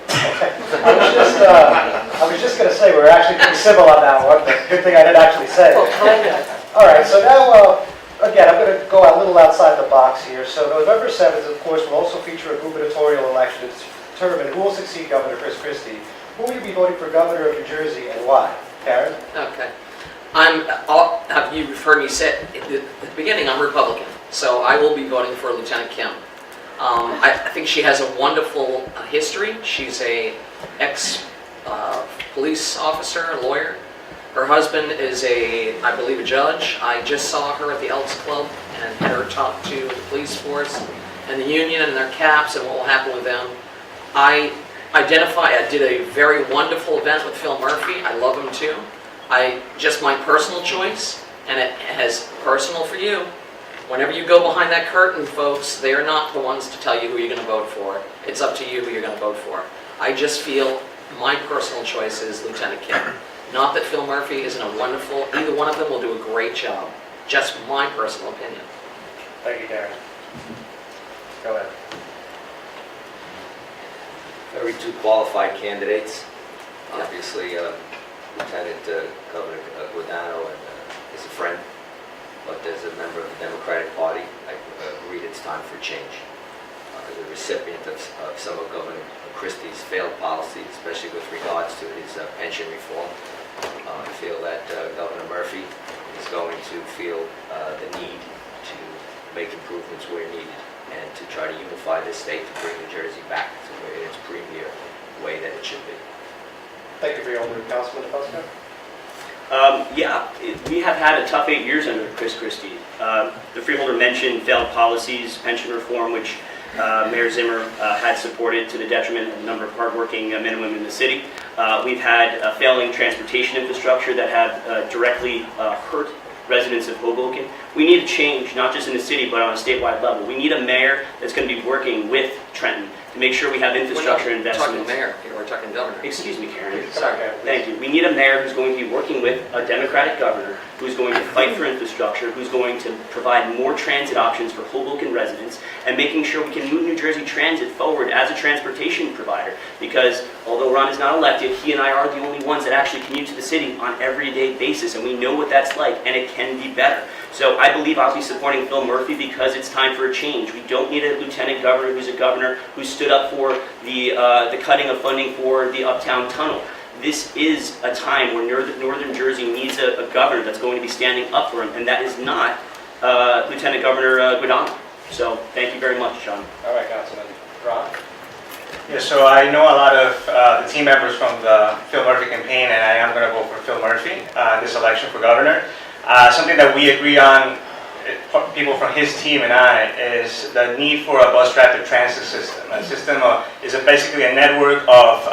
I was just going to say, we were actually pretty civil on that one, but good thing I didn't actually say it. Well, kind of. All right, so now, again, I'm going to go a little outside the box here. So November 7th, of course, will also feature a gubernatorial election to determine who will succeed Governor Chris Christie. Who will you be voting for governor of New Jersey and why? Karen? Okay. You've heard me say at the beginning, I'm Republican, so I will be voting for Lieutenant Kim. I think she has a wonderful history. She's a ex-police officer, a lawyer. Her husband is I believe, a judge. I just saw her at the Elks Club and had her talk to the police force and the union and their caps and what will happen with them. I did a very wonderful event with Phil Murphy. I love him too. Just my personal choice, and it has personal for you. Whenever you go behind that curtain, folks, they are not the ones to tell you who you're going to vote for. It's up to you who you're going to vote for. I just feel my personal choice is Lieutenant Kim. Not that Phil Murphy isn't a wonderful, either one of them will do a great job. Just my personal opinion. Thank you, Karen. Go ahead. Very 2 qualified candidates. Obviously, Lieutenant Governor Guadagno is a friend, but as a member of the Democratic Party, I agreed it's time for change. As a recipient of some of Governor Christie's failed policies, especially with regards to his pension reform, I feel that Governor Murphy is going to feel the need to make improvements where needed and to try to unify this state to bring New Jersey back to its premier way that it should be. Thank you for your opening, Councilman Fusco. We have had a tough 8 years under Chris Christie. The freeholder mentioned failed policies, pension reform, which Mayor Zimmer had supported to the detriment of a number of hardworking men and women in the city. We've had failing transportation infrastructure that have directly hurt residents of Hoboken. We need a change, not just in the city, but on a statewide level. We need a mayor that's going to be working with Trenton to make sure we have infrastructure We're investments. talking mayor, here, we're talking governor. Excuse me, Karen. Sorry. Thank you. We need a mayor who's going to be working with a Democratic governor, who's going to fight for infrastructure, who's going to provide more transit options for Hoboken residents, and making sure we can move New Jersey Transit forward as a transportation provider. Because although Ron is not elected, he and I are the only ones that actually commute to the city on an everyday basis, and we know what that's like, and it can be better. So I believe I'll be supporting Phil Murphy because it's time for a change. We don't need a lieutenant governor who's a governor who stood up for the cutting of funding for the Uptown Tunnel. This is a time where Northern Jersey needs a governor that's going to be standing up for him, and that is not Lieutenant Governor Guadagno. So thank you very much, John. All right, Councilman. Ron? Yeah, so I know a lot of the team members from the Phil Murphy campaign, and I am going to vote for Phil Murphy in this election for governor. Something that we agree on, people from his team and I, is the need for a bus rapid transit system. A system is basically a network of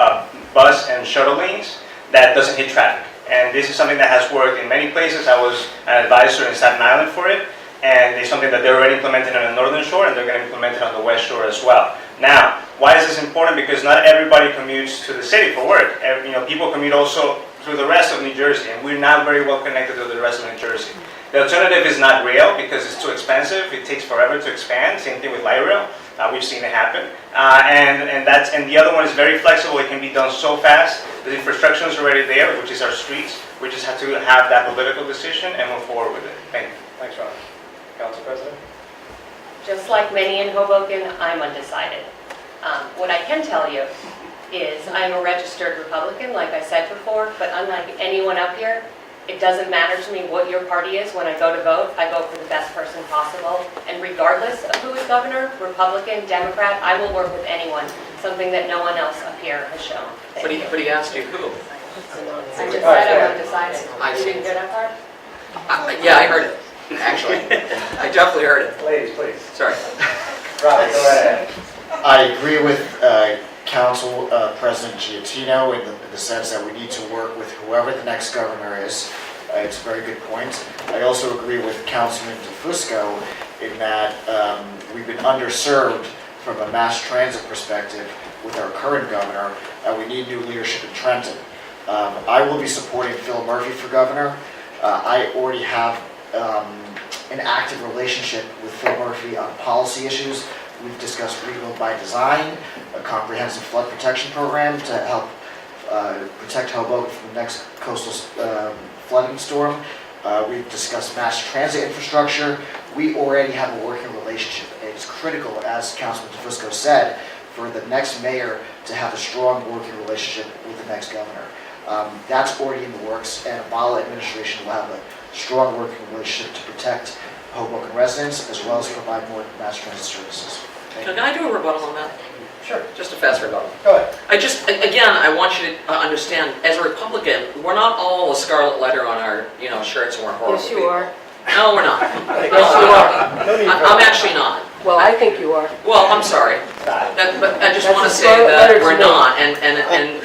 bus and shuttle lanes that doesn't hit traffic. And this is something that has worked in many places. I was an advisor in Staten Island for it, and it's something that they're already implementing on the Northern Shore, and they're going to implement it on the West Shore as well. Now, why is this important? Because not everybody commutes to the city for work. People commute also through the rest of New Jersey, and we're not very well connected to the rest of New Jersey. The alternative is not rail because it's too expensive. It takes forever to expand. Same thing with light rail. We've seen it happen. And the other one is very flexible. It can be done so fast. The infrastructure is already there, which is our streets. We just have to have that political decision and move forward with it. Thank you. Thanks, Ron. Council President? Just like many in Hoboken, I'm undecided. What I can tell you is I'm a registered Republican, like I said before, but unlike anyone up here, it doesn't matter to me what your party is. When I go to vote, I vote for the best person possible. And regardless of who is governor, Republican, Democrat, I will work with anyone, something that no one else up here has shown. But he asked you who? I just said I'm undecided. You didn't hear that part? Yeah, I heard it, actually. I definitely heard it. Ladies, please. Sorry. Robbie, go ahead. I agree with Council President Giattino in the sense that we need to work with whoever the next governor is. It's a very good point. I also agree with Councilman DeFusco in that we've been underserved from a mass transit perspective with our current governor, and we need new leadership in Trenton. I will be supporting Phil Murphy for governor. I already have an active relationship with Phil Murphy on policy issues. We've discussed Rebuild by Design, a comprehensive flood protection program to help protect Hoboken from the next coastal flooding storm. We've discussed mass transit infrastructure. We already have a working relationship. It's critical, as Councilman DeFusco said, for the next mayor to have a strong working relationship with the next governor. That's already in the works, and a Bala administration will have a strong working relationship to protect Hoboken residents as well as provide more mass transit services. Thank you. Can I do a rebuttal on that? Sure. Just a fast rebuttal. Go ahead. I want you to understand, as a Republican, we're not all a scarlet letter on our, shirts and we're horrible Yes, you people. are. No, we're not. Yes, you are. No need for I'm that. actually not. Well, I think you are. Well, I'm sorry. Stop. But I just That's want a to say scarlet letter that to we're me. not, and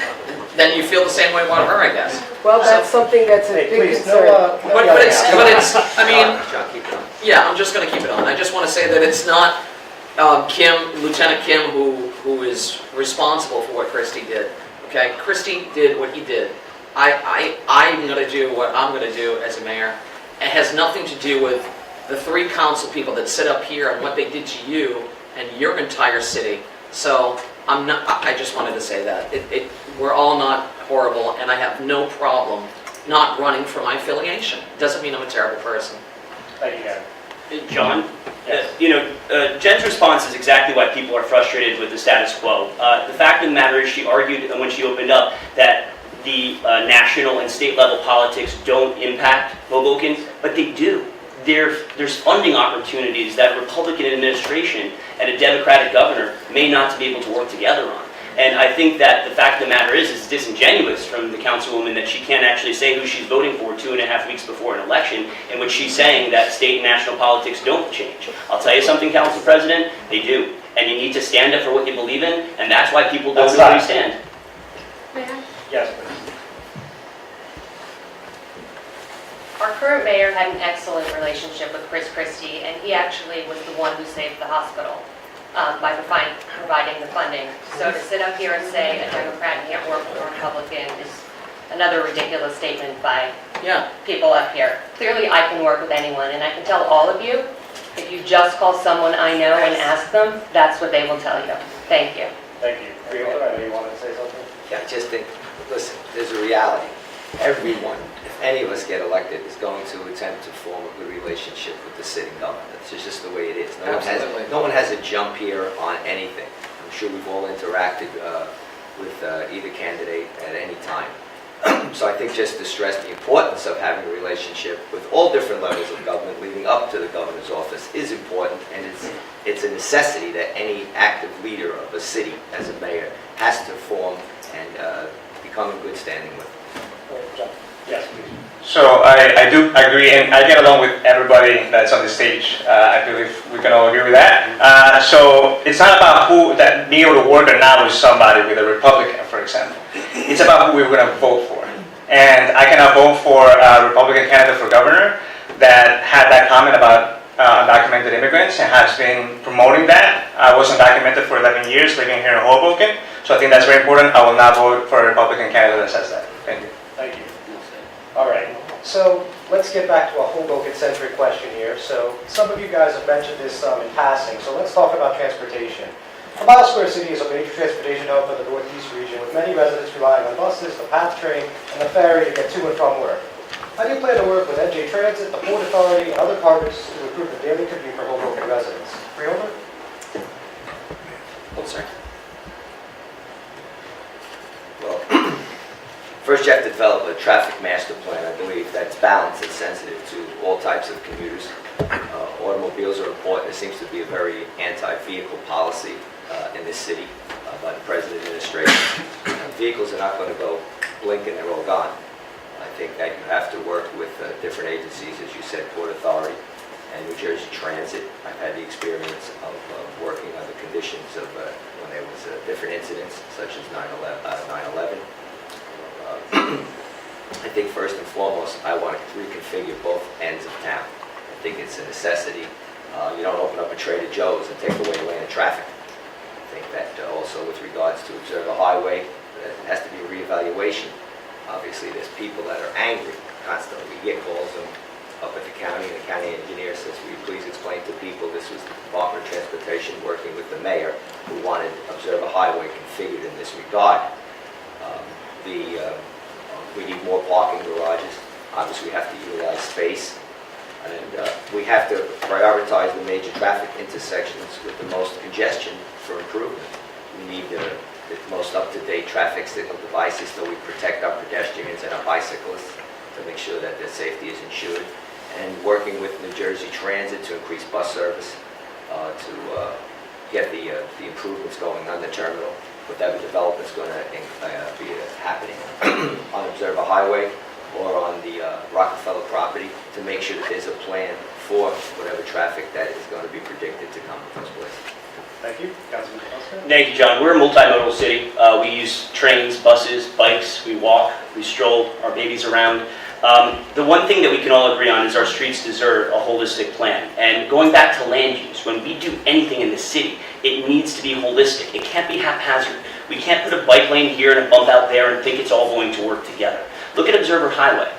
then you feel the same way about her, I guess. Well, that's something that's a Hey, big please, concern. no But it's, I mean, John, keep it on. yeah, I'm just going to keep it on. I just want to say that it's not Lieutenant Kim who is responsible for what Christie did. Okay, Christie did what he did. I'm going to do what I'm going to do as a mayor. It has nothing to do with the 3 council people that sit up here and what they did to you and your entire city. So I just wanted to say that we're all not horrible, and I have no problem not running for my affiliation. Doesn't mean I'm a terrible person. Thank you, Gary. John, Yes. Jen's response is exactly why people are frustrated with the status quo. The fact of the matter is she argued when she opened up that the national and state level politics don't impact Hoboken, but they do. There's funding opportunities that a Republican administration and a Democratic governor may not be able to work together on. And I think that the fact of the matter is it's disingenuous from the councilwoman that she can't actually say who she's voting for 2.5 weeks before an election, in which she's saying that state and national politics don't change. I'll tell you something, Council President, they do. And you need to stand up for what you believe in, and that's why people don't know where you stand. May I? Yes, please. Our current mayor had an excellent relationship with Chris Christie, and he actually was the one who saved the hospital by providing the funding. So to sit up here and say a Democrat can't work with a Republican is another ridiculous statement by Yeah. people up here. Clearly, I can work with anyone, and I can tell all of you, if you just call someone I know and ask them, that's what they will tell you. Thank you. Thank you. Freeholder, I know you wanted to say something. Yeah, I just think, listen, there's a reality. Everyone, if any of us get elected, is going to attempt to form a good relationship with the sitting government. It's just the way it is. Absolutely. No one has a jump here on anything. I'm sure we've all interacted with either candidate at any time. So I think just to stress the importance of having a relationship with all different levels of government leading up to the governor's office is important, and it's a necessity that any active leader of a city as a mayor has to form and become in good standing with. John? Yes, please. So I do agree, and I get along with everybody that's on the stage. I believe we can all agree with that. So it's not about who that being able to work or not with somebody, with a Republican, for example. It's about who we're going to vote for. And I cannot vote for a Republican candidate for governor that had that comment about undocumented immigrants and has been promoting that. I was undocumented for 11 years living here in Hoboken, so I think that's very important. I will not vote for a Republican candidate that says that. Thank you. Thank you. All right, so let's get back to a Hoboken-centric question here. So some of you guys have mentioned this in passing, so let's talk about transportation. A Mile Square City is a major transportation hub for the Northeast region, with many residents relying on buses, the PATH train, and the ferry to get to and from work. How do you plan to work with NJ Transit, the Port Authority, and other partners to improve the daily commute for Hoboken residents? Freeholder? Oh, sorry. Well, first you have to develop a traffic master plan, I believe, that's balanced and sensitive to all types of commuters. Automobiles are important. There seems to be a very anti-vehicle policy in this city by the present administration. Vehicles are not going to go blink and they're all gone. I think that you have to work with different agencies, as you said, Port Authority and New Jersey Transit. I've had the experience of working under conditions of when there was different incidents, such as 9/11. I think first and foremost, I want to reconfigure both ends of town. I think it's a necessity. You don't open up a Trader Joe's and take away a lane of traffic. I think that also with regards to Observer Highway, there has to be a reevaluation. Obviously, there's people that are angry constantly. We get calls up at the county, and the county engineer says, will you please explain to people this was the Department of Transportation working with the mayor who wanted Observer Highway configured in this regard. We need more parking garages. Obviously, we have to utilize space. And we have to prioritize the major traffic intersections with the most congestion for improvement. We need the most up-to-date traffic signal devices so we protect our pedestrians and our bicyclists to make sure that their safety is ensured. And working with New Jersey Transit to increase bus service, to get the improvements going on the terminal. Whatever development's going to be happening on Observer Highway or on the Rockefeller property, to make sure that there's a plan for whatever traffic that is going to be predicted to come in those places. Thank you. Councilman Foster? Thank you, John. We're a multimodal city. We use trains, buses, bikes, we walk, we stroll our babies around. The one thing that we can all agree on is our streets deserve a holistic plan. And going back to land use, when we do anything in the city, it needs to be holistic. It can't be haphazard. We can't put a bike lane here and a bump out there and think it's all going to work together. Look at Observer Highway.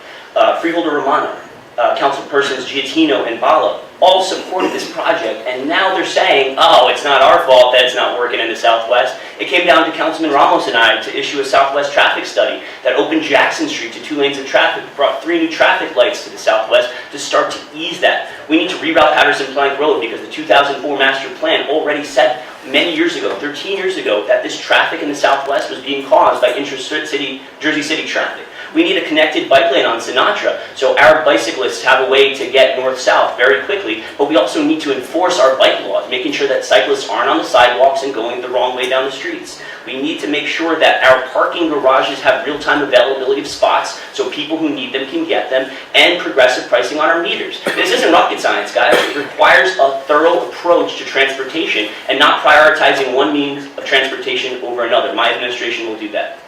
Freeholder Romano, councilpersons Giattino and Bala all supported this project, and now they're saying, oh, it's not our fault that it's not working in the Southwest. It came down to Councilman Ramos and I to issue a Southwest traffic study that opened Jackson Street to 2 lanes of traffic, brought 3 new traffic lights to the Southwest to start to ease that. We need to reroute Patterson Plank Road because the 2004 master plan already said many years ago, 13 years ago, that this traffic in the Southwest was being caused by intra-city, Jersey City traffic. We need a connected bike lane on Sinatra so our bicyclists have a way to get north-south very quickly, but we also need to enforce our bike laws, making sure that cyclists aren't on the sidewalks and going the wrong way down the streets. We need to make sure that our parking garages have real-time availability of spots so people who need them can get them, and progressive pricing on our meters. This isn't rocket science, guys. It requires a thorough approach to transportation and not prioritizing one means of transportation over another. My administration will do that.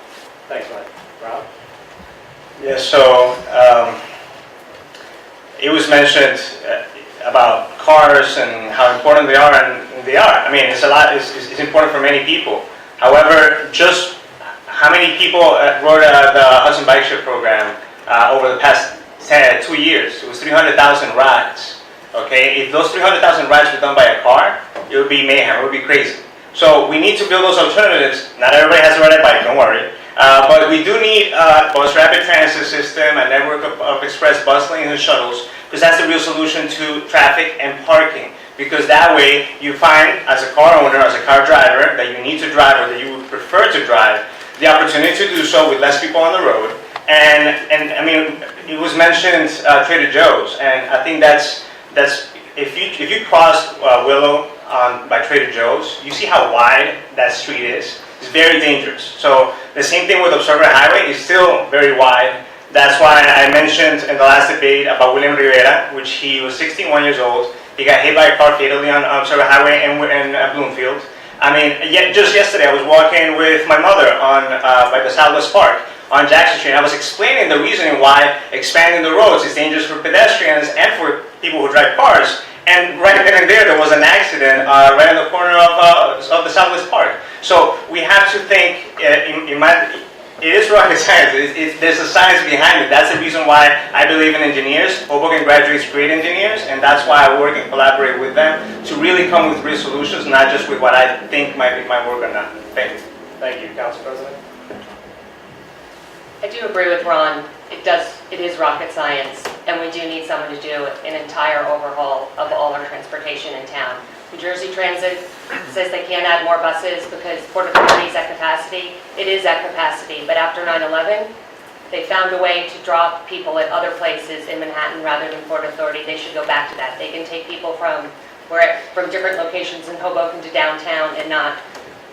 Thanks, Mike. Rob? Yeah, so it was mentioned about cars and how important they are, and they are. I mean, it's a lot. It's important for many people. However, just how many people rode the Hudson Bike Share program over the past 2 years? It was 300,000 rides. Okay, if those 300,000 rides were done by a car, it would be mayhem. It would be crazy. So we need to build those alternatives. Not everybody has to ride a bike. Don't worry. But we do need a bus rapid transit system, a network of express bus lanes and shuttles, because that's the real solution to traffic and parking. Because that way you find, as a car owner, as a car driver, that you need to drive or that you would prefer to drive, the opportunity to do so with less people on the road. And I mean, it was mentioned Trader Joe's, and I think that's if you cross Willow by Trader Joe's, you see how wide that street is. It's very dangerous. So the same thing with Observer Highway, is still very wide. That's why I mentioned in the last debate about William Rivera, which he was 61 years old. He got hit by a car fatally on Observer Highway in Bloomfield. I mean, just yesterday I was walking with my mother by the Southwest Park on Jackson Street. I was explaining the reasoning why expanding the roads is dangerous for pedestrians and for people who drive cars. And right then and there was an accident right in the corner of the Southwest Park. So we have to think, it is rocket science, there's a science behind it. That's the reason why I believe in engineers. Hoboken graduates great engineers, and that's why I work and collaborate with them to really come with real solutions, not just with what I think might work or not. Thank you. Thank you, Council President. I do agree with Ron. It is rocket science, and we do need someone to do an entire overhaul of all our transportation in town. New Jersey Transit says they can't add more buses because Port Authority is at capacity. It is at capacity, but after 9/11, they found a way to drop people at other places in Manhattan rather than Port Authority. They should go back to that. They can take people from different locations in Hoboken to downtown and not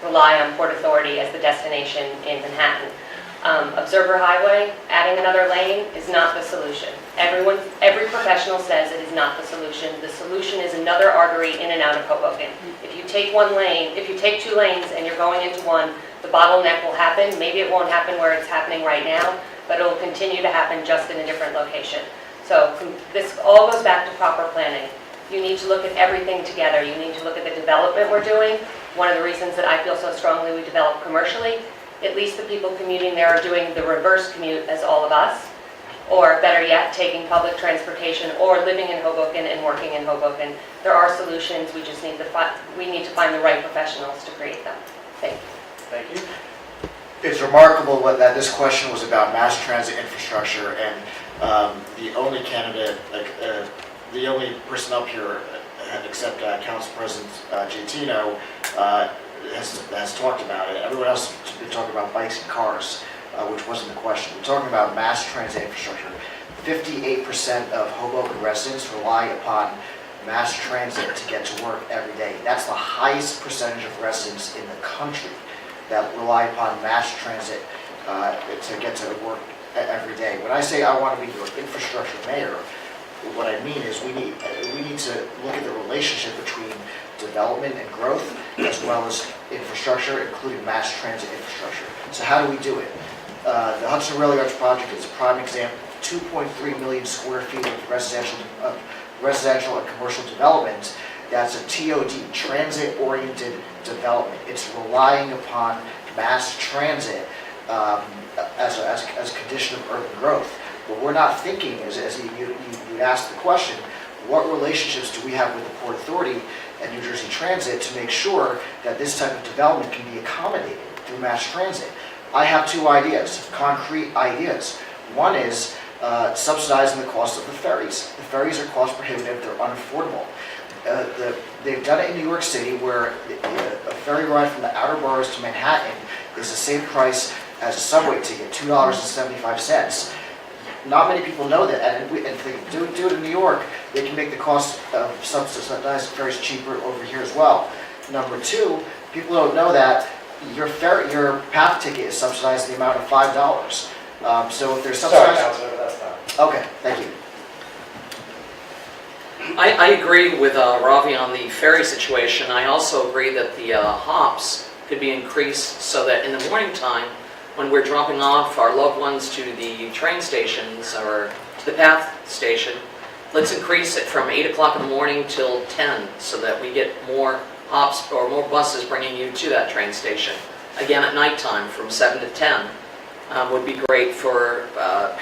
rely on Port Authority as the destination in Manhattan. Observer Highway, adding another lane is not the solution. Every professional says it is not the solution. The solution is another artery in and out of Hoboken. If you take two lanes and you're going into one, the bottleneck will happen. Maybe it won't happen where it's happening right now, but it will continue to happen just in a different location. So this all goes back to proper planning. You need to look at everything together. You need to look at the development we're doing. One of the reasons that I feel so strongly we develop commercially, at least the people commuting there are doing the reverse commute as all of us, or better yet, taking public transportation or living in Hoboken and working in Hoboken. There are solutions, we just need to find the right professionals to create them. Thank you. Thank you. It's remarkable that this question was about mass transit infrastructure, and the only candidate, the only person up here, except Council President Giantino, has talked about it. Everyone else has been talking about bikes and cars, which wasn't the question. We're talking about mass transit infrastructure. 58% of Hoboken residents rely upon mass transit to get to work every day. That's the highest percentage of residents in the country that rely upon mass transit to get to work every day. When I say I want to be your infrastructure mayor, what I mean is we need to look at the relationship between development and growth, as well as infrastructure, including mass transit infrastructure. So how do we do it? The Hudson Rail Yards project is a prime example. 2.3 million square feet of residential and commercial development. That's a TOD, transit-oriented development. It's relying upon mass transit as a condition of urban growth. What we're not thinking is, as you asked the question, what relationships do we have with the Port Authority and New Jersey Transit to make sure that this type of development can be accommodated through mass transit? I have two ideas, concrete ideas. One is subsidizing the cost of the ferries. The ferries are cost prohibitive, they're unaffordable. They've done it in New York City, where a ferry ride from the outer boroughs to Manhattan is the same price as a subway ticket, $2.75. Not many people know that, and if they do it in New York, they can make the cost of subsidized ferries cheaper over here as well. Number two, people don't know that your path ticket is subsidized in the amount of $5. So if there's subsidized... Sorry, Councilor, that's not... Okay, thank you. I agree with Ravi on the ferry situation. I also agree that the hops could be increased so that in the morning time, when we're dropping off our loved ones to the train stations or to the path station, let's increase it from 8 o'clock in the morning till 10 so that we get more hops or more buses bringing you to that train station. Again, at nighttime from 7 to 10 would be great for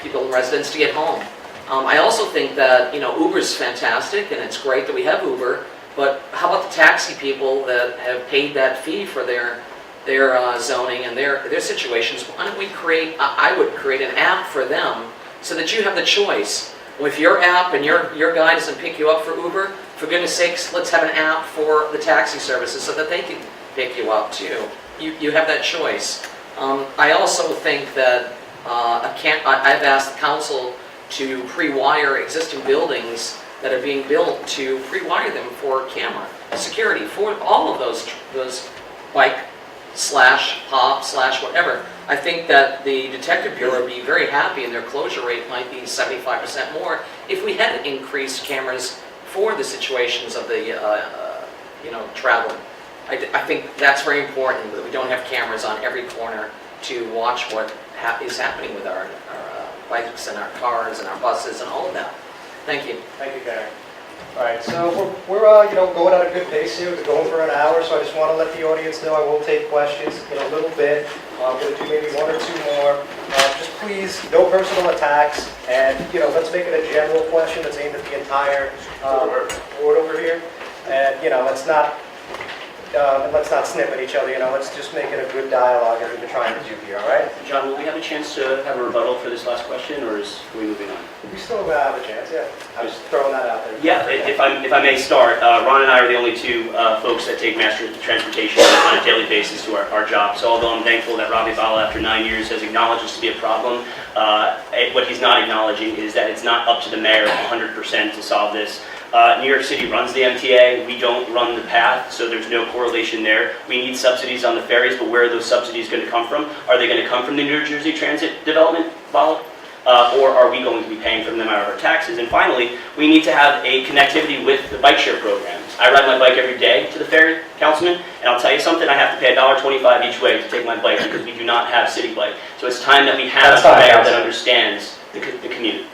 people and residents to get home. I also think that, Uber's fantastic and it's great that we have Uber, but how about the taxi people that have paid that fee for their zoning and their situations? Why don't we create, I would create an app for them so that you have the choice. If your app and your guy doesn't pick you up for Uber, for goodness sakes, let's have an app for the taxi services so that they can pick you up too. You have that choice. I also think that I've asked the council to pre-wire existing buildings that are being built, to pre-wire them for camera security for all of those bike / pop / whatever. I think that the Detective Bureau would be very happy, and their closure rate might be 75% more if we had increased cameras for the situations of the travel. I think that's very important, that we don't have cameras on every corner to watch what is happening with our bikes and our cars and our buses and all of that. Thank you. Thank you, Gary. All right, so we're going at a good pace here. We're going for an hour, so I just want to let the audience know I will take questions in a little bit. I'm going to do maybe one or two more. Just please, no personal attacks, and let's make it a general question that's aimed at the entire board over here. And let's not snip at each other. Let's just make it a good dialogue as we've been trying to do here. All right? John, will we have a chance to have a rebuttal for this last question, or are we moving on? We still have a chance. Yeah, I was throwing that out there. Yeah, if I may start, Ron and I are the only two folks that take mass transportation on a daily basis to our job. So although I'm thankful that Robbie Bala, after 9 years, has acknowledged this to be a problem, what he's not acknowledging is that it's not up to the mayor 100% to solve this. New York City runs the MTA. We don't run the path, so there's no correlation there. We need subsidies on the ferries, but where are those subsidies going to come from? Are they going to come from the New Jersey Transit Development Bala? Or are we going to be paying for them out of our taxes? And finally, we need to have a connectivity with the bike share programs. I ride my bike every day to the ferry, Councilman, and I'll tell you something, I have to pay $1.25 each way to take my bike because we do not have city bike. So it's time that we have a mayor that understands the commute.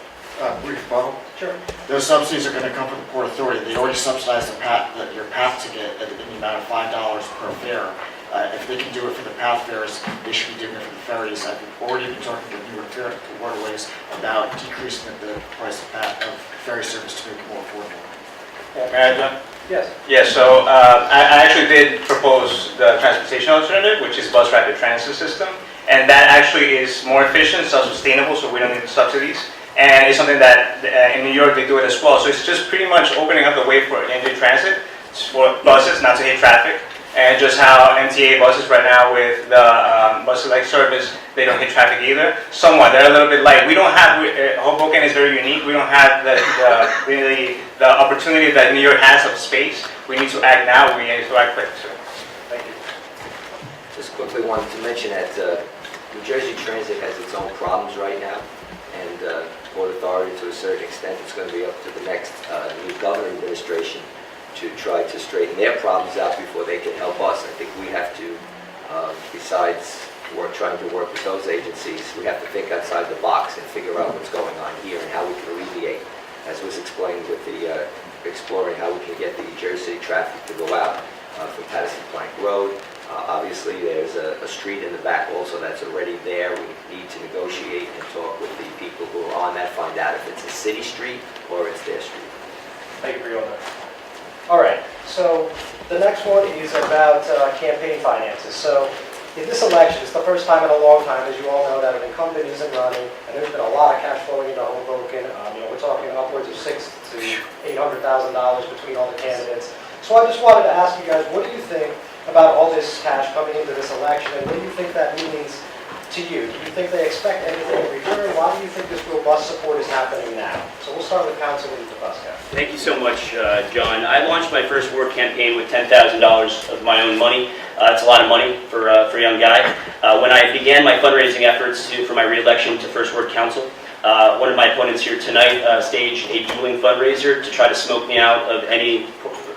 Brief bubble. Sure. Those subsidies are going to come from the Port Authority. They already subsidize your path ticket in the amount of $5 per fare. If they can do it for the path fares, they should be doing it for the ferries. I've already been talking to New York Waterways about decreasing the price of ferry service to make it more affordable. May I, John? Yes. Yeah, so I actually did propose the transportation alternative, which is bus rapid transit system, and that actually is more efficient, self-sustainable, so we don't need subsidies. And it's something that in New York they do it as well. So it's just pretty much opening up the way for interstate transit for buses not to hit traffic. And just how MTA buses right now with the bus select service, they don't hit traffic either. Somewhat, they're a little bit light. We don't have, Hoboken is very unique. We don't have the opportunity that New York has of space. We need to act now. We need to act quick. So, thank you. Just quickly wanted to mention that New Jersey Transit has its own problems right now, and Port Authority, to a certain extent, it's going to be up to the next new government administration to try to straighten their problems out before they can help us. I think we have to, besides trying to work with those agencies, we have to think outside the box and figure out what's going on here and how we can alleviate, as was explained with the exploring how we can get the Jersey traffic to go out from Patterson Plank Road. Obviously, there's a street in the back also that's already there. We need to negotiate and talk with the people who are on that, find out if it's a city street or it's their street. Thank you for your honor. All right, so the next one is about campaign finances. So in this election, it's the first time in a long time, as you all know, that an incumbent isn't running, and there's been a lot of cash flowing into Hoboken. We're talking upwards of $600,000 to $800,000 between all the candidates. So I just wanted to ask you guys, what do you think about all this cash coming into this election, and what do you think that means to you? Do you think they expect anything in return? Why do you think this robust support is happening now? So we'll start with Councilman DeFusco. Thank you so much, John. I launched my first ward campaign with $10,000 of my own money. It's a lot of money for a young guy. When I began my fundraising efforts for my re-election to First Ward Council, one of my opponents here tonight staged a dueling fundraiser to try to smoke me out of any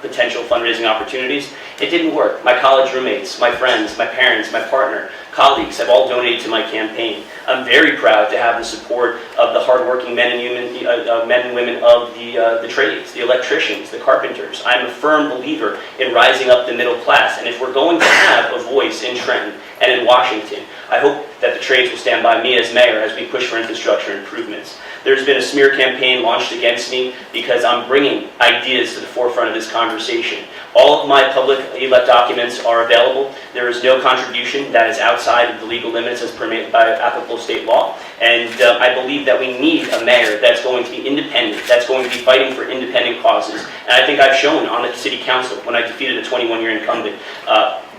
potential fundraising opportunities. It didn't work. My college roommates, my friends, my parents, my partner, colleagues have all donated to my campaign. I'm very proud to have the support of the hardworking men and women of the trades, the electricians, the carpenters. I'm a firm believer in rising up the middle class, and if we're going to have a voice in Trenton and in Washington, I hope that the trades will stand by me as mayor as we push for infrastructure improvements. There's been a smear campaign launched against me because I'm bringing ideas to the forefront of this conversation. All of my public elect documents are available. There is no contribution that is outside of the legal limits as permitted by applicable state law. And I believe that we need a mayor that's going to be independent, that's going to be fighting for independent causes. And I think I've shown on the city council when I defeated a 21-year incumbent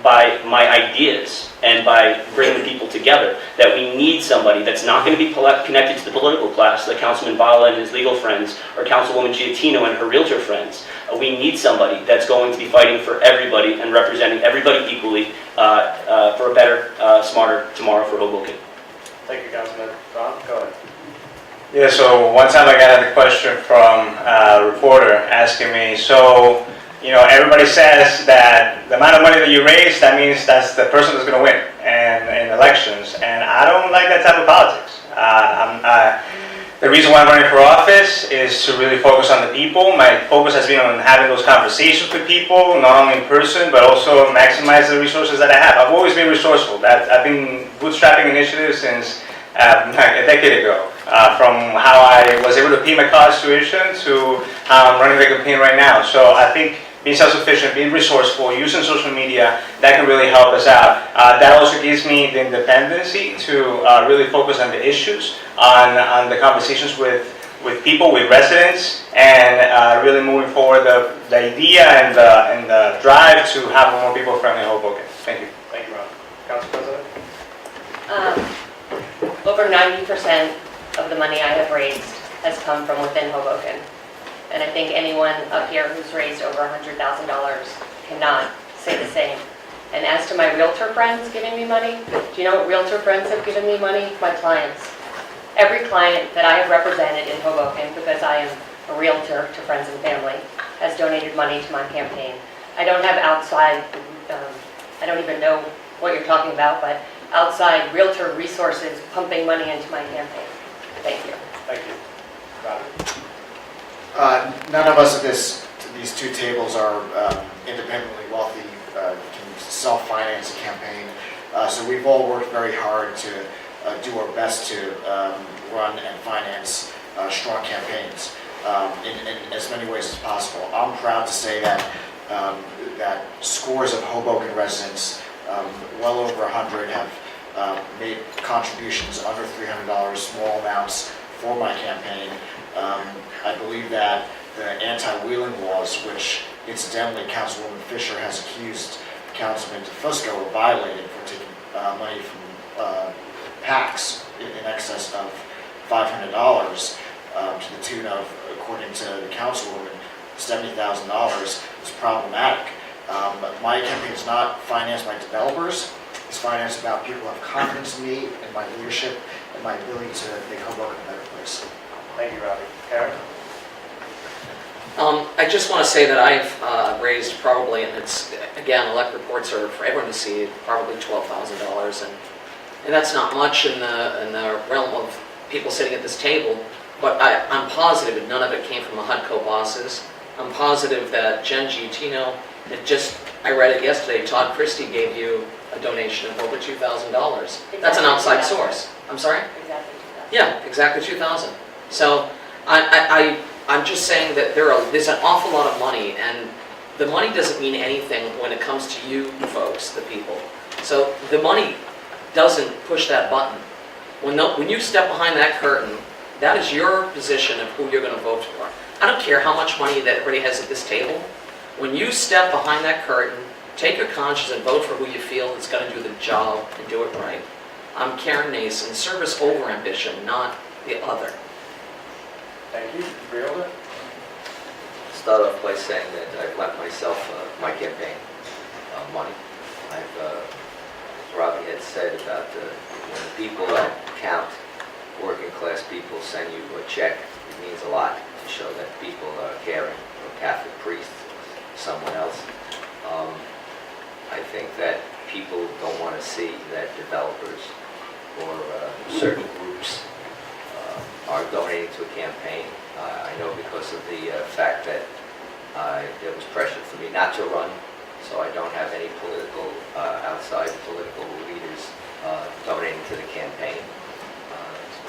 by my ideas and by bringing people together, that we need somebody that's not going to be connected to the political class, like Councilman Bala and his legal friends, or Councilwoman Giattino and her realtor friends. We need somebody that's going to be fighting for everybody and representing everybody equally for a better, smarter tomorrow for Hoboken. Thank you, Councilman. Ron, go ahead. Yeah, so one time I got a question from a reporter asking me, so, you know, everybody says that the amount of money that you raise, that means that's the person that's going to win in elections. And I don't like that type of politics. The reason why I'm running for office is to really focus on the people. My focus has been on having those conversations with people, not only in person, but also maximize the resources that I have. I've always been resourceful. I've been bootstrapping initiatives since a decade ago. From how I was able to pay my college tuition to how I'm running the campaign right now. So I think being self-sufficient, being resourceful, using social media, that can really help us out. That also gives me the independency to really focus on the issues, on the conversations with people, with residents, and really moving forward the idea and the drive to have a more people-friendly Hoboken. Thank you. Thank you, Ron. Council President? Over 90% of the money I have raised has come from within Hoboken. And I think anyone up here who's raised over $100,000 cannot say the same. And as to my realtor friends giving me money, do you know what realtor friends have given me money? My clients. Every client that I have represented in Hoboken, because I am a realtor to friends and family, has donated money to my campaign. I don't have outside, I don't even know what you're talking about, but outside realtor resources pumping money into my campaign. Thank you. Thank you. Robert? None of us at these two tables are independently wealthy, can self-finance a campaign. So we've all worked very hard to do our best to run and finance strong campaigns in as many ways as possible. I'm proud to say that that scores of Hoboken residents, well over 100, have made contributions under $300, small amounts, for my campaign. I believe that the anti-wheeling laws, which incidentally Councilwoman Fisher has accused Councilman DeFusco of violating for taking money from PACs in excess of $500 to the tune of, according to the Councilwoman, $70,000, is problematic. My campaign is not financed by developers. It's financed about people who have confidence in me and my leadership and my ability to make Hoboken a better place. Thank you, Robbie. Karen? I just want to say that I've raised probably, and it's, again, elect reports are for everyone to see, probably $12,000, and that's not much in the realm of people sitting at this table, but I'm positive that none of it came from the HUDCO bosses. I'm positive that Jen Giattino, I read it yesterday, Todd Christie gave you a donation of over $2,000. That's an outside source. I'm sorry? Exactly 2,000. Yeah, exactly 2,000. So I'm just saying that there's an awful lot of money, and the money doesn't mean anything when it comes to you folks, the people. So the money doesn't push that button. When you step behind that curtain, that is your position of who you're going to vote for. I don't care how much money that everybody has at this table. When you step behind that curtain, take your conscience and vote for who you feel is going to do the job and do it right. I'm Karen Nason, service over ambition, not the other. Thank you. Freelder? Start off by saying that I've lent myself my campaign money. As Robbie had said about the people that count, working class people send you a check, it means a lot to show that people are caring, or Catholic priests, someone else. I think that people don't want to see that developers or certain groups are donating to a campaign. I know because of the fact that there was pressure for me not to run, so I don't have any political, outside political leaders donating to the campaign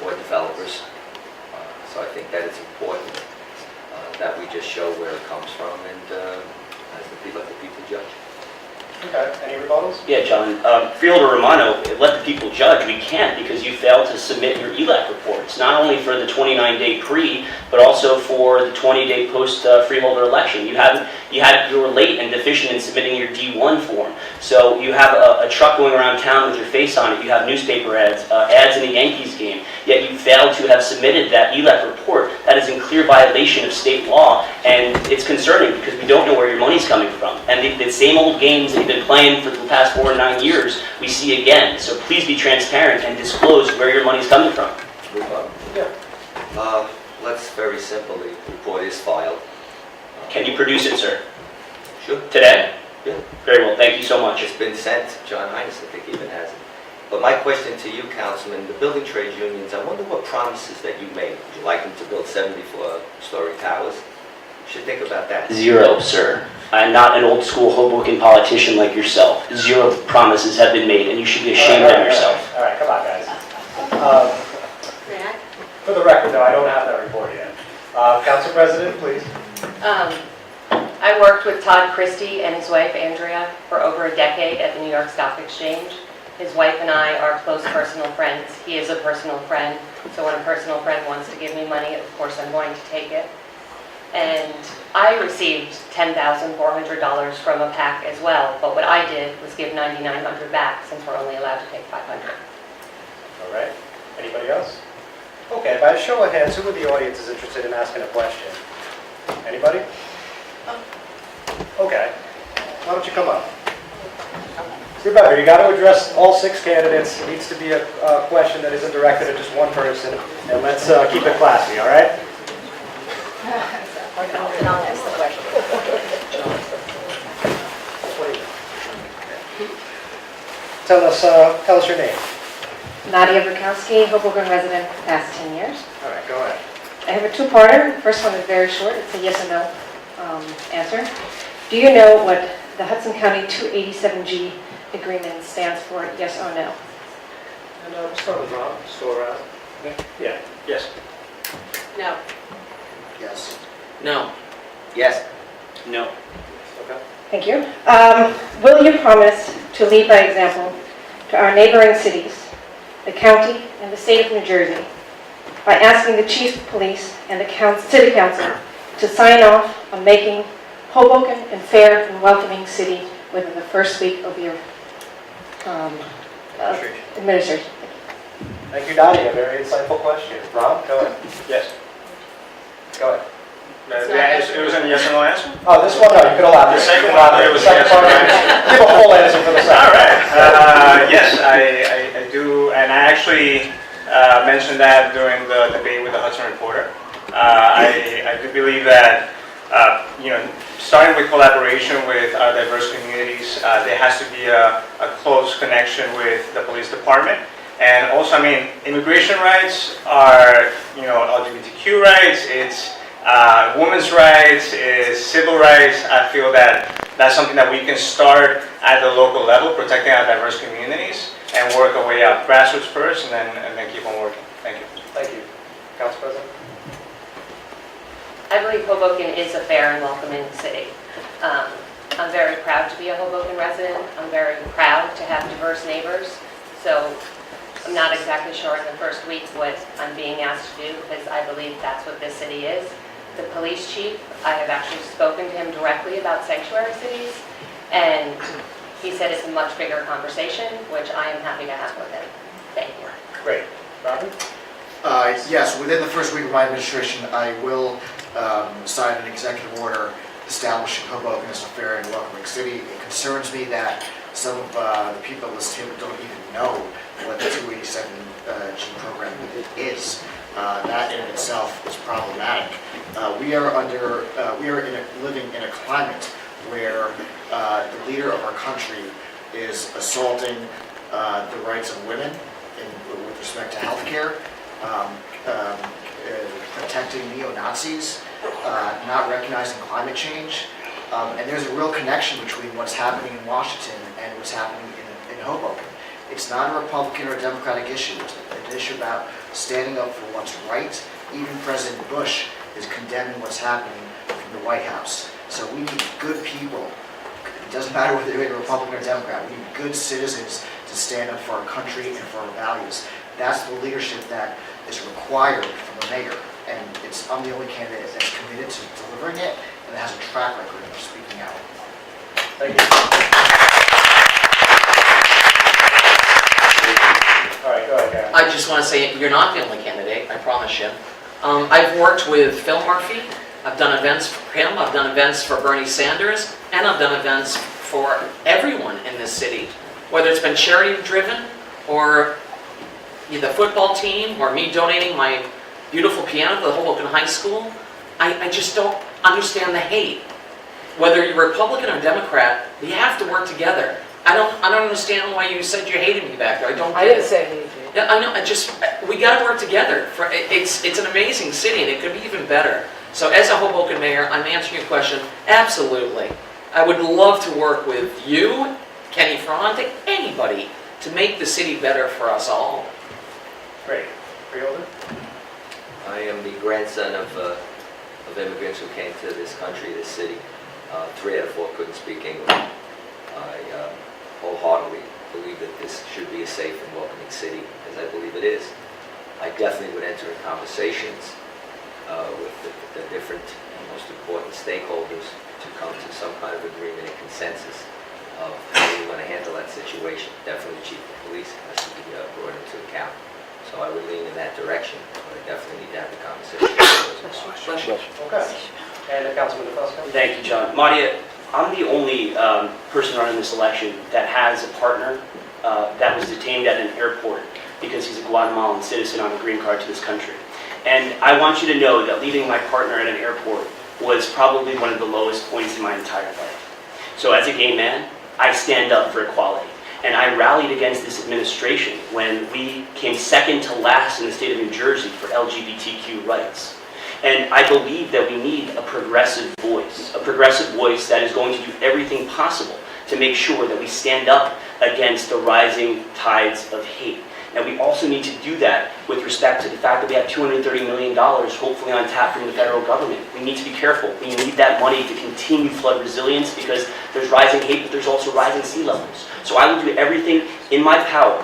or developers. So I think that it's important that we just show where it comes from and let the people judge. Okay, any rebuttals? Yeah, John. Freeholder Romano, let the people judge. We can't because you failed to submit your ELAC reports, not only for the 29-day pre, but also for the 20-day post-freeholder election. You were late and deficient in submitting your D1 form. So you have a truck going around town with your face on it. You have newspaper ads, ads in a Yankees game. Yet you failed to have submitted that ELAC report. That is in clear violation of state law, and it's concerning because we don't know where your money's coming from. And the same old games that you've been playing for the past 4 or 9 years, we see again. So please be transparent and disclose where your money's coming from. Yeah. Let's very simply, the report is filed. Can you produce it, sir? Sure. Today? Yeah. Very well. Thank you so much. It's been sent. John Hines, I think, even has it. But my question to you, Councilman, the building trades unions, I wonder what promises that you made. Would you like them to build 74-story towers? You should think about that. 0, sir. I'm not an old school Hoboken politician like yourself. 0 promises have been made, and you should be ashamed of yourself. All right, come on, guys. May I? For the record, though, I don't have that report yet. Council President, please. I worked with Todd Christie and his wife Andrea for over a decade at the New York Stock Exchange. His wife and I are close personal friends. He is a personal friend, so when a personal friend wants to give me money, of course I'm going to take it. And I received $10,400 from a PAC as well, but what I did was give $9,900 back since we're only allowed to take $500. All right. Anybody else? Okay, by a show of hands, who in the audience is interested in asking a question? Anybody? Okay. Why don't you come up? Rebecca, you got to address all 6 candidates. It needs to be a question that isn't directed at just one person, and let's keep it classy, all right? And I'll ask the question. Tell us your name. Nadia Bukowski, Hoboken resident, past 10 years. All right, go ahead. I have a 2-parter. The first one is very short. It's a yes or no answer. Do you know what the Hudson County 287G agreement stands for, yes or no? And we'll start with Rob. Just go around. Yeah. Yes. No. Yes. No. Yes. No. Okay. Thank you. Will you promise to lead by example to our neighboring cities, the county and the state of New Jersey, by asking the chief of police and the city council to sign off on making Hoboken a fair and welcoming city within the first week of your administration? Thank you, Nadia. Very insightful question. Rob, go ahead. Yes. Go ahead. It was a yes or no answer? Oh, this one, no, you could elaborate. The second You could one, elaborate. it was The second yes or part, no. give a full answer for the second. All right. Yes, I do, and I actually mentioned that during the debate with the Hudson Reporter. I do believe that, starting with collaboration with our diverse communities, there has to be a close connection with the police department. And also, immigration rights are, LGBTQ rights, it's women's rights, is civil rights. I feel that that's something that we can start at the local level, protecting our diverse communities, and work our way out, grassroots first, and then keep on working. Thank you. Thank you. Council President? I believe Hoboken is a fair and welcoming city. I'm very proud to be a Hoboken resident. I'm very proud to have diverse neighbors. So I'm not exactly sure in the first week what I'm being asked to do, because I believe that's what this city is. The police chief, I have actually spoken to him directly about sanctuary cities, and he said it's a much bigger conversation, which I am happy to have with him. Thank you. Great. Robert? Yes, within the first week of my administration, I will sign an executive order establishing Hoboken as a fair and welcoming city. It concerns me that some of the people in this table don't even know what the 287G program is. That in itself is problematic. We are living in a climate where the leader of our country is assaulting the rights of women with respect to health care, protecting neo-Nazis, not recognizing climate change. And there's a real connection between what's happening in Washington and what's happening in Hoboken. It's not a Republican or Democratic issue. It's an issue about standing up for what's right. Even President Bush is condemning what's happening from the White House. So we need good people. It doesn't matter whether you're a Republican or Democrat. We need good citizens to stand up for our country and for our values. That's the leadership that is required from a mayor. And I'm the only candidate that's committed to delivering it and that has a track record of speaking out. Thank you. All right, go ahead, Karen. I just want to say, you're not the only candidate, I promise you. I've worked with Phil Murphy, I've done events for him, I've done events for Bernie Sanders, and I've done events for everyone in this city. Whether it's been charity-driven, or the football team, or me donating my beautiful piano to the Hoboken High School, I just don't understand the hate. Whether you're Republican or Democrat, we have to work together. I don't understand why you said you hated me back there. I don't get I didn't it. say I hated you. Yeah, I know. We got to work together. It's an amazing city, and it could be even better. So, as a Hoboken mayor, I'm answering your question. Absolutely, I would love to work with you, Kenny Ferrante, anybody, to make the city better for us all. Great. Freeholder? I am the grandson of immigrants who came to this country, this city. 3 out of 4 couldn't speak English. I wholeheartedly believe that this should be a safe and welcoming city, as I believe it is. I definitely would enter in conversations with the different and most important stakeholders to come to some kind of agreement and consensus of how we want to handle that situation. Definitely the chief of police has to be brought into account. So I would lean in that direction, but I definitely need to have the conversation. Okay. And Councilman DeFusco? Thank you, John. Madia, I'm the only person running this election that has a partner that was detained at an airport because he's a Guatemalan citizen on a green card to this country. And I want you to know that leaving my partner at an airport was probably one of the lowest points in my entire life. So as a gay man, I stand up for equality. And I rallied against this administration when we came second to last in the state of New Jersey for LGBTQ rights. And I believe that we need a progressive voice that is going to do everything possible to make sure that we stand up against the rising tides of hate. And we also need to do that with respect to the fact that we have $230 million hopefully on tap from the federal government. We need to be careful. We need that money to continue flood resilience because there's rising hate, but there's also rising sea levels. So I will do everything in my power,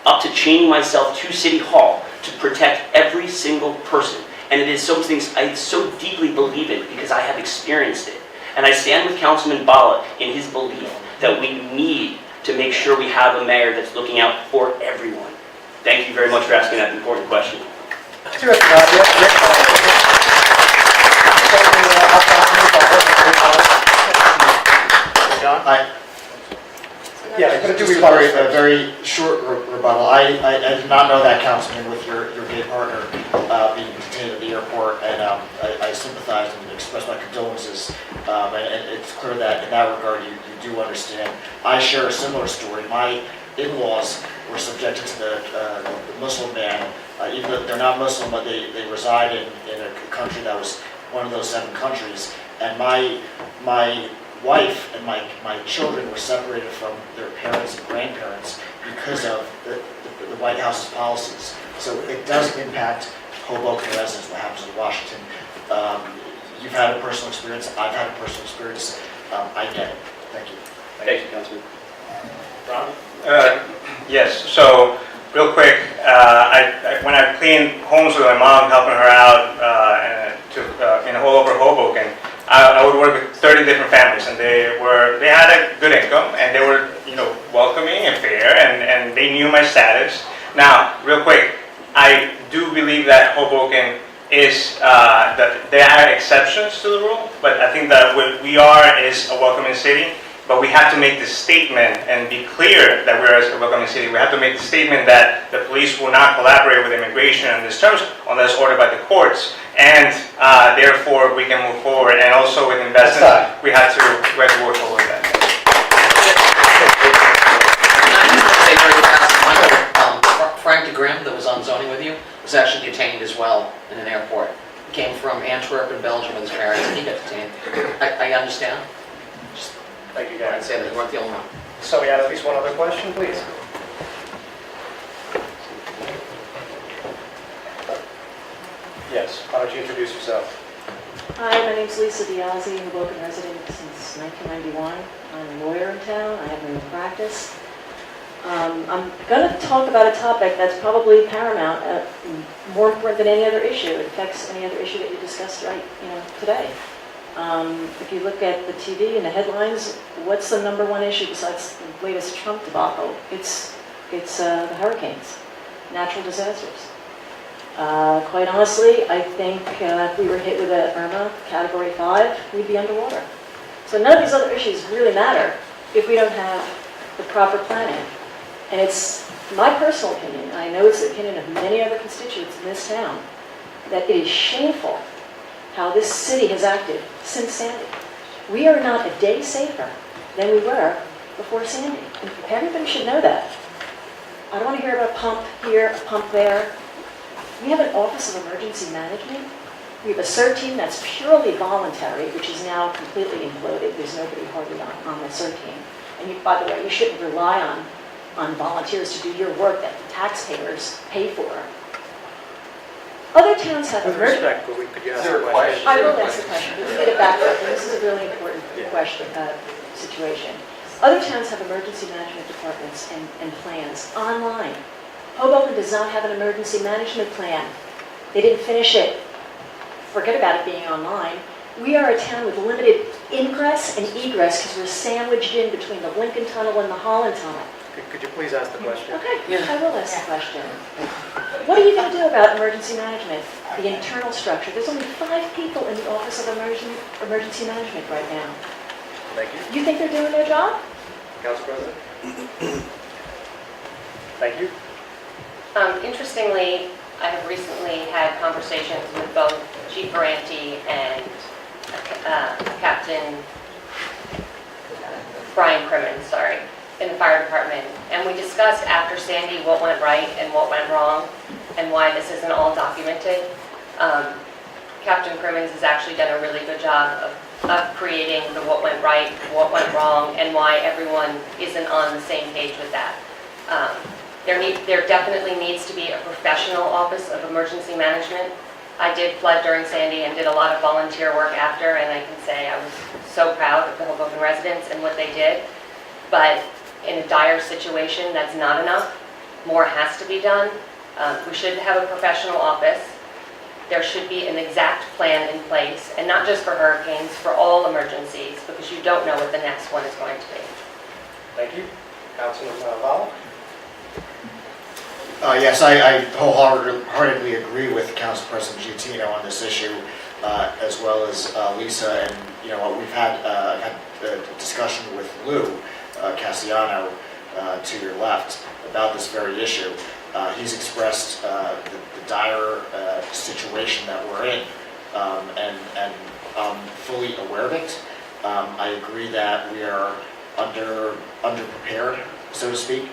up to chaining myself to City Hall, to protect every single person. And it is something I so deeply believe in because I have experienced it. And I stand with Councilman Bala in his belief that we need to make sure we have a mayor that's looking out for everyone. Thank you very much for asking that important question. Yeah, I'm going to do a very short rebuttal. I did not know that, Councilman, with your gay partner being detained at the airport, and I sympathize and express my condolences. And it's clear that in that regard you do understand. I share a similar story. My in-laws were subjected to the Muslim ban. Even though they're not Muslim, but they reside in a country that was one of those 7 countries. And my wife and my children were separated from their parents and grandparents because of the White House's policies. So it does impact Hoboken residents, what happens in Washington. You've had a personal experience, I've had a personal experience. I get it. Thank you. Thank you, Councilman. Ron? Yes, so real quick, when I cleaned homes with my mom, helping her out in all over Hoboken, I would work with 30 different families, and they had a good income, and they were welcoming and fair, and they knew my status. Now, real quick, I do believe that Hoboken is that there are exceptions to the rule, but I think that what we are is a welcoming city, but we have to make this statement and be clear that we're a welcoming city. We have to make the statement that the police will not collaborate with immigration on these terms unless ordered by the courts, and therefore we can move forward. And also with investment, we have to work forward with that. Say very fast, Michael, Frank de Grim, that was on zoning with you, was actually detained as well in an airport. He came from Antwerp in Belgium with his parents, and he got detained. I understand. Just Thank you, I'd guys. say that you weren't the only one. So we have at least one other question, please. Yes, why don't you introduce yourself? Hi, my name's Lisa Diazzi, I'm a Hoboken resident since 1991. I'm a lawyer in town, I have my own practice. I'm going to talk about a topic that's probably paramount, more important than any other issue. It affects any other issue that you discussed today. If you look at the TV and the headlines, what's the number one issue besides the latest Trump debacle? It's the hurricanes, natural disasters. Quite honestly, I think if we were hit with a Irma Category 5, we'd be underwater. So none of these other issues really matter if we don't have the proper planning. And it's my personal opinion, and I know it's the opinion of many other constituents in this town, that it is shameful how this city has acted since Sandy. We are not a day safer than we were before Sandy. And everybody should know that. I don't want to hear about a pump here, a pump there. We have an Office of Emergency Management. We have a CERT team that's purely voluntary, which is now completely imploded. There's nobody hardly on the CERT team. And by the way, you shouldn't rely on volunteers to do your work that the taxpayers pay for. Other towns have With emergency... respect, could you ask a question? I will ask the question, but we get it back up. This is a really important question, situation. Other towns have emergency management departments and plans online. Hoboken does not have an emergency management plan. They didn't finish it. Forget about it being online. We are a town with limited ingress and egress because we're sandwiched in between the Lincoln Tunnel and the Holland Tunnel. Could you please ask the question? Okay, I will ask the question. What are you going to do about emergency management, the internal structure? There's only 5 people in the Office of Emergency Management right now. Thank you. You think they're doing their job? Council President? Thank you. Interestingly, I have recently had conversations with both Chief Ferranti and Captain Brian Crimmins, in the fire department. And we discussed after Sandy what went right and what went wrong and why this isn't all documented. Captain Crimmins has actually done a really good job of creating the what went right, what went wrong, and why everyone isn't on the same page with that. There definitely needs to be a professional Office of Emergency Management. I did flood during Sandy and did a lot of volunteer work after, and I can say I was so proud of the Hoboken residents and what they did. But in a dire situation, that's not enough. More has to be done. We should have a professional office. There should be an exact plan in place, and not just for hurricanes, for all emergencies, because you don't know what the next one is going to be. Thank you. Councilman Lala? Yes, I wholeheartedly agree with Council President Giattino on this issue, as well as Lisa. And we've had a discussion with Lou Castellano to your left about this very issue. He's expressed the dire situation that we're in, and I'm fully aware of it. I agree that we are underprepared, so to speak,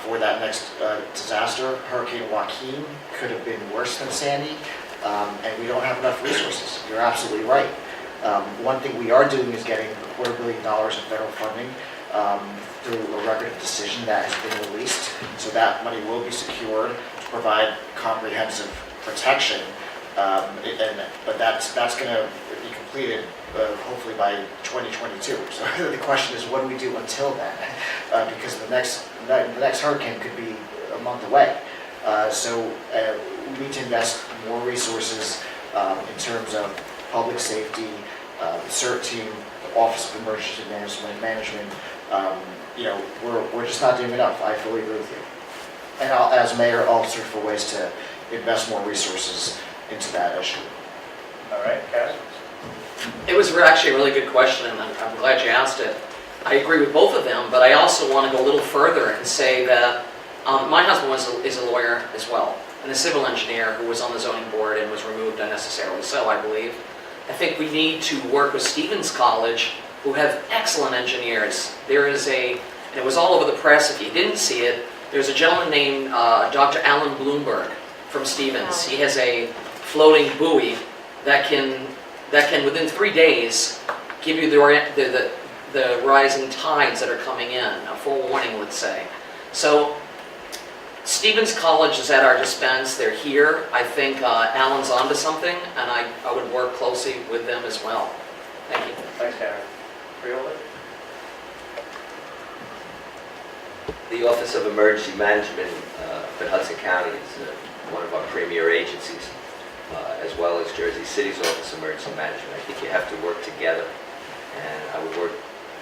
for that next disaster. Hurricane Joaquin could have been worse than Sandy, and we don't have enough resources. You're absolutely right. One thing we are doing is getting $250 million of federal funding through a record of decision that has been released, so that money will be secured to provide comprehensive protection. But that's going to be completed hopefully by 2022. So the question is, what do we do until then? Because the next hurricane could be a month away. So we need to invest more resources in terms of public safety, CERT team, the Office of Emergency Management. We're just not doing enough. I fully agree with you. And as mayor, I'll search for ways to invest more resources into that issue. All right, Kevin? It was actually a really good question, and I'm glad you asked it. I agree with both of them, but I also want to go a little further and say that my husband is a lawyer as well, and a civil engineer who was on the zoning board and was removed unnecessarily so, I believe. I think we need to work with Stevens College, who have excellent engineers. There is and it was all over the press, if you didn't see it, there's a gentleman named Dr. Alan Bloomberg from Stevens. He has a floating buoy that can within 3 days give you the rising tides that are coming in, a forewarning, let's say. So Stevens College is at our dispense. They're here. I think Alan's onto something, and I would work closely with them as well. Thank you. Thanks, Karen. Freeholder? The Office of Emergency Management in Hudson County is one of our premier agencies, as well as Jersey City's Office of Emergency Management. I think you have to work together, and I would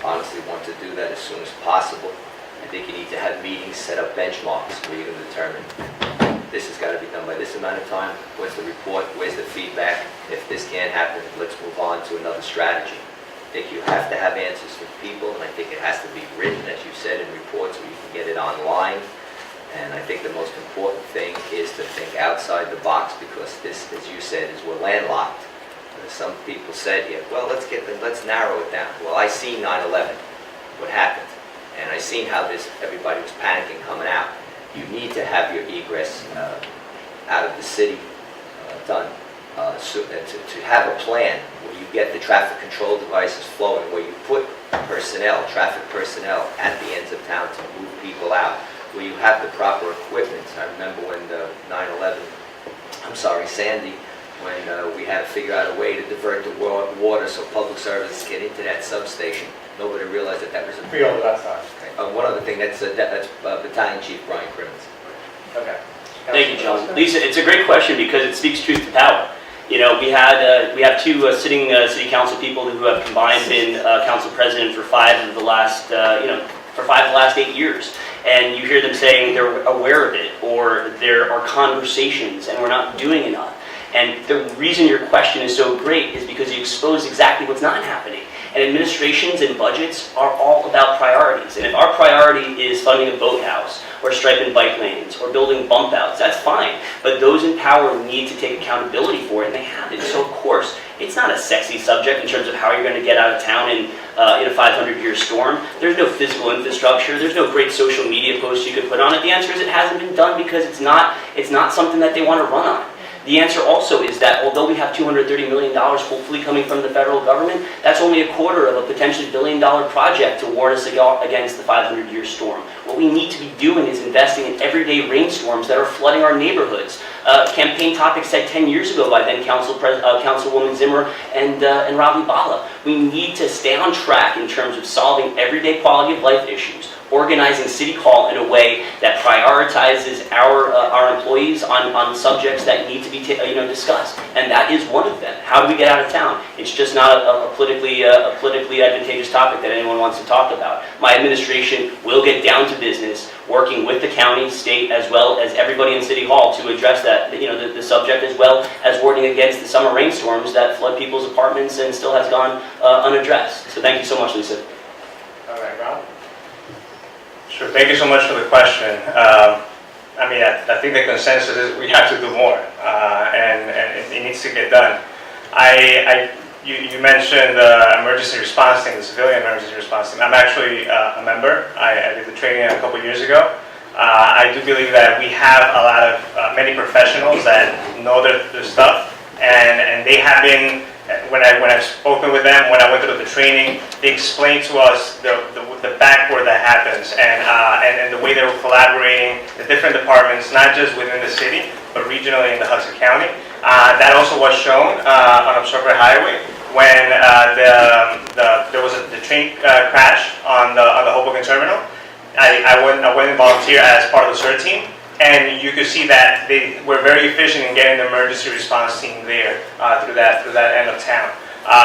honestly want to do that as soon as possible. I think you need to have meetings, set up benchmarks where you can determine this has got to be done by this amount of time. What's the report? Where's the feedback? If this can't happen, let's move on to another strategy. I think you have to have answers for people, and I think it has to be written, as you said, in reports where you can get it online. And I think the most important thing is to think outside the box, because this, as you said, is we're landlocked. Some people said here, well, let's narrow it down. Well, I see 9/11, what happened, and I seen how everybody was panicking coming out. You need to have your egress out of the city done. To have a plan where you get the traffic control devices flowing, where you put traffic personnel at the ends of town to move people out, where you have the proper equipment. I remember when Sandy, when we had to figure out a way to divert the water so public services get into that substation. Nobody realized that was a... Freeholder, that's fine. Okay. One other thing, that's Battalion Chief Brian Crimmins. Okay. Thank you, John. Lisa, it's a great question because it speaks truth to power. You know, we have two sitting city council people who have combined been council president for 5 of the last 8 years. And you hear them saying they're aware of it, or there are conversations and we're not doing enough. And the reason your question is so great is because you expose exactly what's not happening. And administrations and budgets are all about priorities. And if our priority is funding a boathouse, or striping bike lanes, or building bump outs, that's fine. But those in power need to take accountability for it, and they haven't. So of course, it's not a sexy subject in terms of how you're going to get out of town in a 500-year storm. There's no physical infrastructure. There's no great social media posts you could put on it. The answer is it hasn't been done because it's not something that they want to run on. The answer also is that although we have $230 million hopefully coming from the federal government, that's only a quarter of a potentially $1 billion project to warn us against the 500-year storm. What we need to be doing is investing in everyday rainstorms that are flooding our neighborhoods. Campaign topic said 10 years ago by then Councilwoman Zimmer and Ravi Bala. We need to stay on track in terms of solving everyday quality of life issues, organizing City Hall in a way that prioritizes our employees on subjects that need to be discussed, and that is one of them. How do we get out of town? It's just not a politically advantageous topic that anyone wants to talk about. My administration will get down to business, working with the county, state, as well as everybody in City Hall to address that, the subject, as well as warding against the summer rainstorms that flood people's apartments and still has gone unaddressed. So thank you so much, Lisa. All right, Rob? Sure, thank you so much for the question. I think the consensus is we have to do more, and it needs to get done. You mentioned the emergency response team, the civilian emergency response team. I'm actually a member. I did the training a couple years ago. I do believe that we have a lot of many professionals that know their stuff, and they have been. When I've spoken with them, when I went through the training, they explained to us the backboard that happens and the way they were collaborating, the different departments, not just within the city, but regionally in the Hudson County. That also was shown on Observer Highway when there was the train crash on the Hoboken terminal. I went and volunteered as part of the CERT team. And you could see that they were very efficient in getting the emergency response team there through that end of town.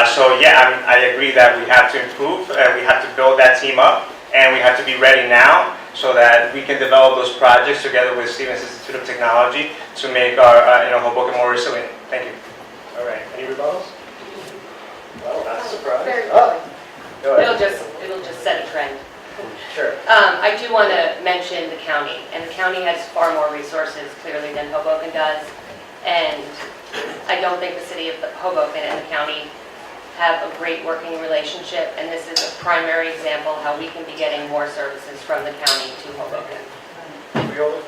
So yeah, I agree that we have to improve, we have to build that team up, and we have to be ready now so that we can develop those projects together with Stevens Institute of Technology to make our Hoboken more resilient. Thank you. All right, any rebuttals? Well, that's a surprise. Very Oh, go ahead. It'll it'll just set a trend. Sure. I do want to mention the county, and the county has far more resources clearly than Hoboken does. And I don't think the city of Hoboken and the county have a great working relationship, and this is a primary example how we can be getting more services from the county to Hoboken. Viola?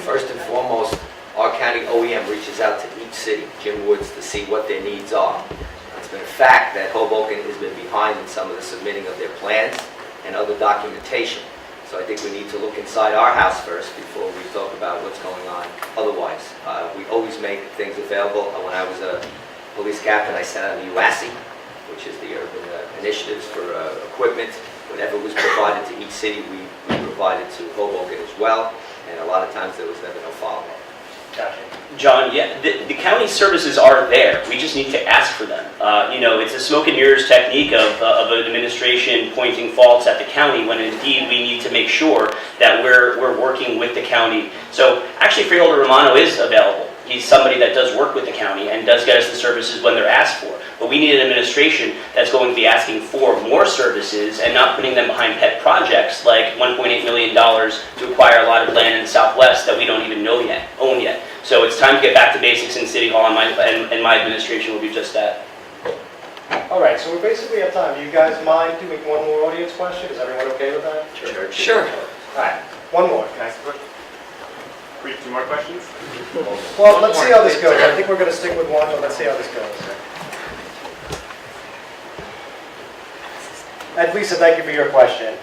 First and foremost, our county OEM reaches out to each city, Jim Woods, to see what their needs are. It's been a fact that Hoboken has been behind in some of the submitting of their plans and other documentation. So I think we need to look inside our house first before we talk about what's going on otherwise. We always make things available. When I was a police captain, I sent out a UASI, which is the Urban Initiatives for Equipment. Whatever was provided to each city, we provided to Hoboken as well. And a lot of times there was never no follow-up. Gotcha. John, yeah, the county services are there. We just need to ask for them. It's a smoke and mirrors technique of an administration pointing faults at the county when indeed we need to make sure that we're working with the county. So actually, Freeholder Romano is available. He's somebody that does work with the county and does get us the services when they're asked for. But we need an administration that's going to be asking for more services and not putting them behind pet projects like $1.8 million to acquire a lot of land in the Southwest that we don't even own yet. So it's time to get back to basics in City Hall, and my administration will do just that. All right, so we're basically at time. Do you guys mind doing one more audience question? Is everyone okay with that? Sure. All right, one more. Can I Read 2 more questions? Well, let's see how this goes. I think we're going to stick with one, but let's see how this goes. And Lisa, thank you for your question.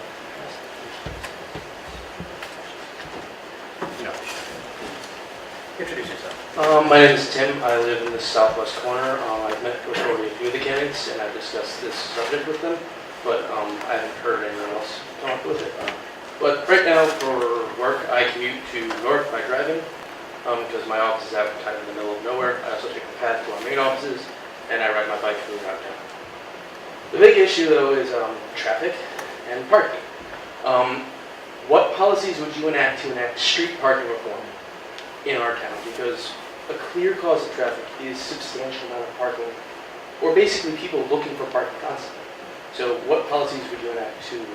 Introduce yourself. My name is Tim. I live in the southwest corner. I've met with already a few of the candidates, and I've discussed this subject with them, but I haven't heard anyone else talk with it. But right now, for work, I commute to North by driving, because my office is out kind of in the middle of nowhere. I also take the path to our main offices, and I ride my bike through around town. The big issue, though, is traffic and parking. What policies would you enact to enact street parking reform in our town? Because a clear cause of traffic is substantial amount of parking, or basically people looking for parking constantly. So what policies would you enact to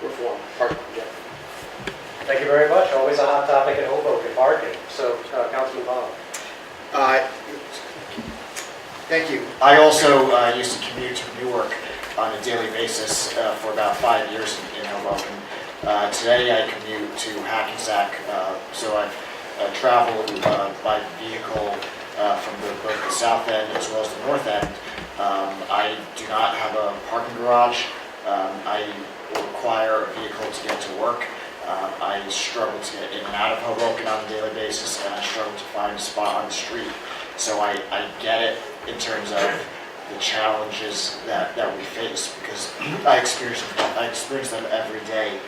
reform parking in general? Thank you very much. Always a hot topic at Hoboken, parking. So, Councilman Bob. Thank you. I also used to commute to Newark on a daily basis for about 5 years in Hoboken. Today I commute to Hackensack, so I travel by vehicle from both the south end as well as the north end. I do not have a parking garage. I require a vehicle to get to work. I struggle to get in and out of Hoboken on a daily basis, and I struggle to find a spot on the street. So I get it in terms of the challenges that we face, because I experience them every day.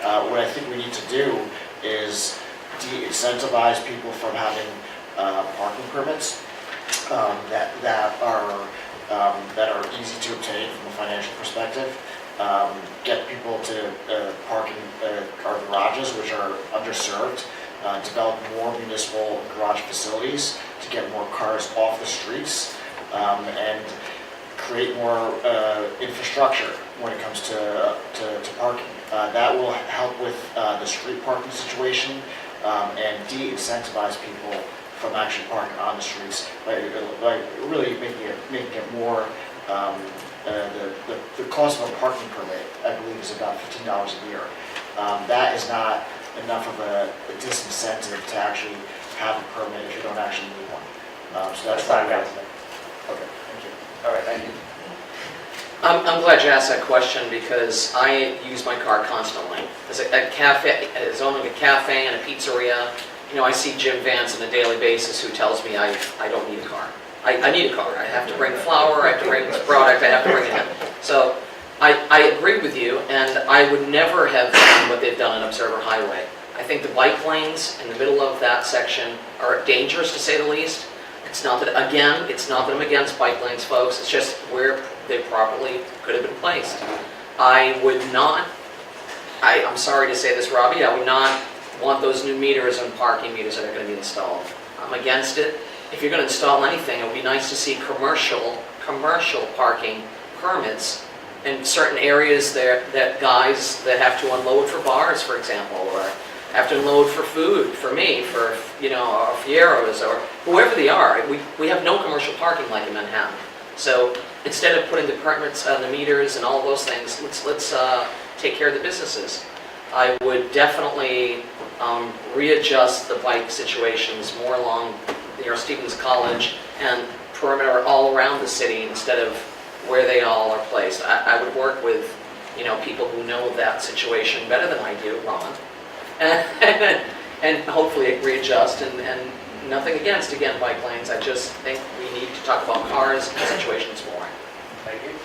What I think we need to do is de-incentivize people from having parking permits that are easy to obtain from a financial perspective. Get people to park in our garages, which are underserved. Develop more municipal garage facilities to get more cars off the streets, and create more infrastructure when it comes to parking. That will help with the street parking situation, and de-incentivize people from actually parking on the streets by really making it more. The cost of a parking permit, I believe, is about $15 a year. That is not enough of a disincentive to actually have a permit if you don't actually need one. So that's fine, why. Councilman. Okay, thank you. All right, thank you. I'm glad you asked that question, because I use my car constantly. As a cafe, as owning a cafe and a pizzeria, I see Jim Vance on a daily basis who tells me I don't need a car. I need a car. I have to bring flour, I have to bring this product, I have to bring it in. So I agree with you, and I would never have done what they've done on Observer Highway. I think the bike lanes in the middle of that section are dangerous, to say the least. It's not that I'm against bike lanes, folks. It's just where they properly could have been placed. I would not, I'm sorry to say this, Robbie, I would not want those new meters and parking meters that are going to be installed. I'm against it. If you're going to install anything, it would be nice to see commercial parking permits in certain areas there, that guys that have to unload for bars, for example, or have to unload for food, for me, for, you know, our Fieros, or whoever they are. We have no commercial parking like in Manhattan. So instead of putting the permits on the meters and all those things, let's take care of the businesses. I would definitely readjust the bike situations more along, you know, Stevens College and perimeter all around the city instead of where they all are placed. I would work with, you know, people who know that situation better than I do, Ron, and hopefully readjust, and nothing against, again, bike lanes. I just think we need to talk about cars and situations more. Thank you.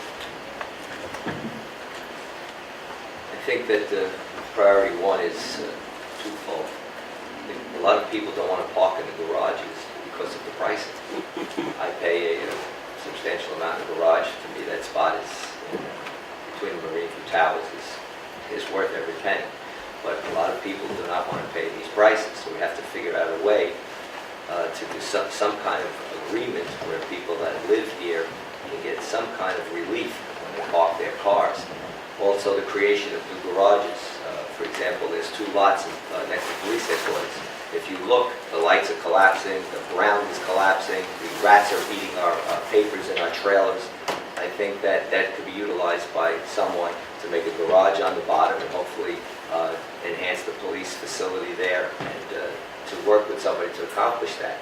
I think that priority one is twofold. I think a lot of people don't want to park in the garages because of the pricing. I pay a substantial amount in the garage. To me, that spot is between the Marine View Towers is worth every penny. But a lot of people do not want to pay these prices, so we have to figure out a way to do some kind of agreement where people that live here can get some kind of relief when they park their cars. Also, the creation of new garages. For example, there's 2 lots next to police headquarters. If you look, the lights are collapsing, the ground is collapsing, the rats are eating our papers in our trailers. I think that could be utilized by someone to make a garage on the bottom and hopefully enhance the police facility there, and to work with somebody to accomplish that.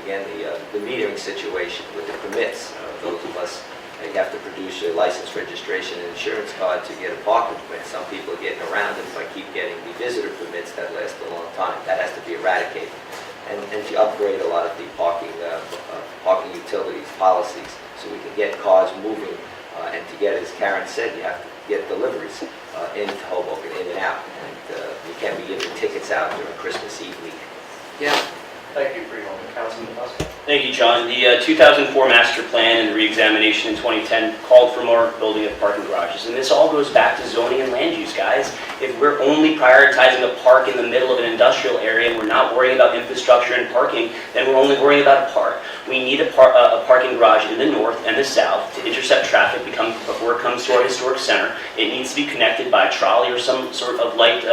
Again, the metering situation with the permits, those of us, you have to produce your license, registration, and insurance card to get a parking permit. Some people are getting around it by keep getting the visitor permits that last a long time. That has to be eradicated. And to upgrade a lot of the parking utilities, policies, so we can get cars moving. And to get, as Karen said, you have to get deliveries into Hoboken, in and out. And you can't be giving tickets out during Christmas Eve week. Yeah. Thank you for your moment. Councilman Foster. Thank you, John. The 2004 master plan and the reexamination in 2010 called for more building of parking garages. And this all goes back to zoning and land use, guys. If we're only prioritizing a park in the middle of an industrial area and we're not worrying about infrastructure and parking, then we're only worrying about a park. We need a parking garage in the north and the south to intercept traffic before it comes to our historic center. It needs to be connected by trolley or some sort of light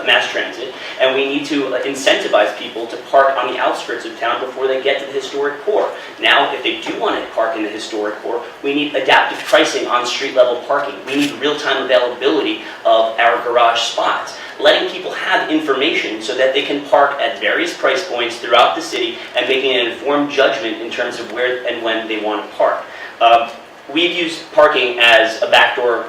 mass transit. And we need to incentivize people to park on the outskirts of town before they get to the historic core. Now, if they do want to park in the historic core, we need adaptive pricing on street level parking. We need real-time availability of our garage spots. Letting people have information so that they can park at various price points throughout the city and making an informed judgment in terms of where and when they want to park. We've used parking as a backdoor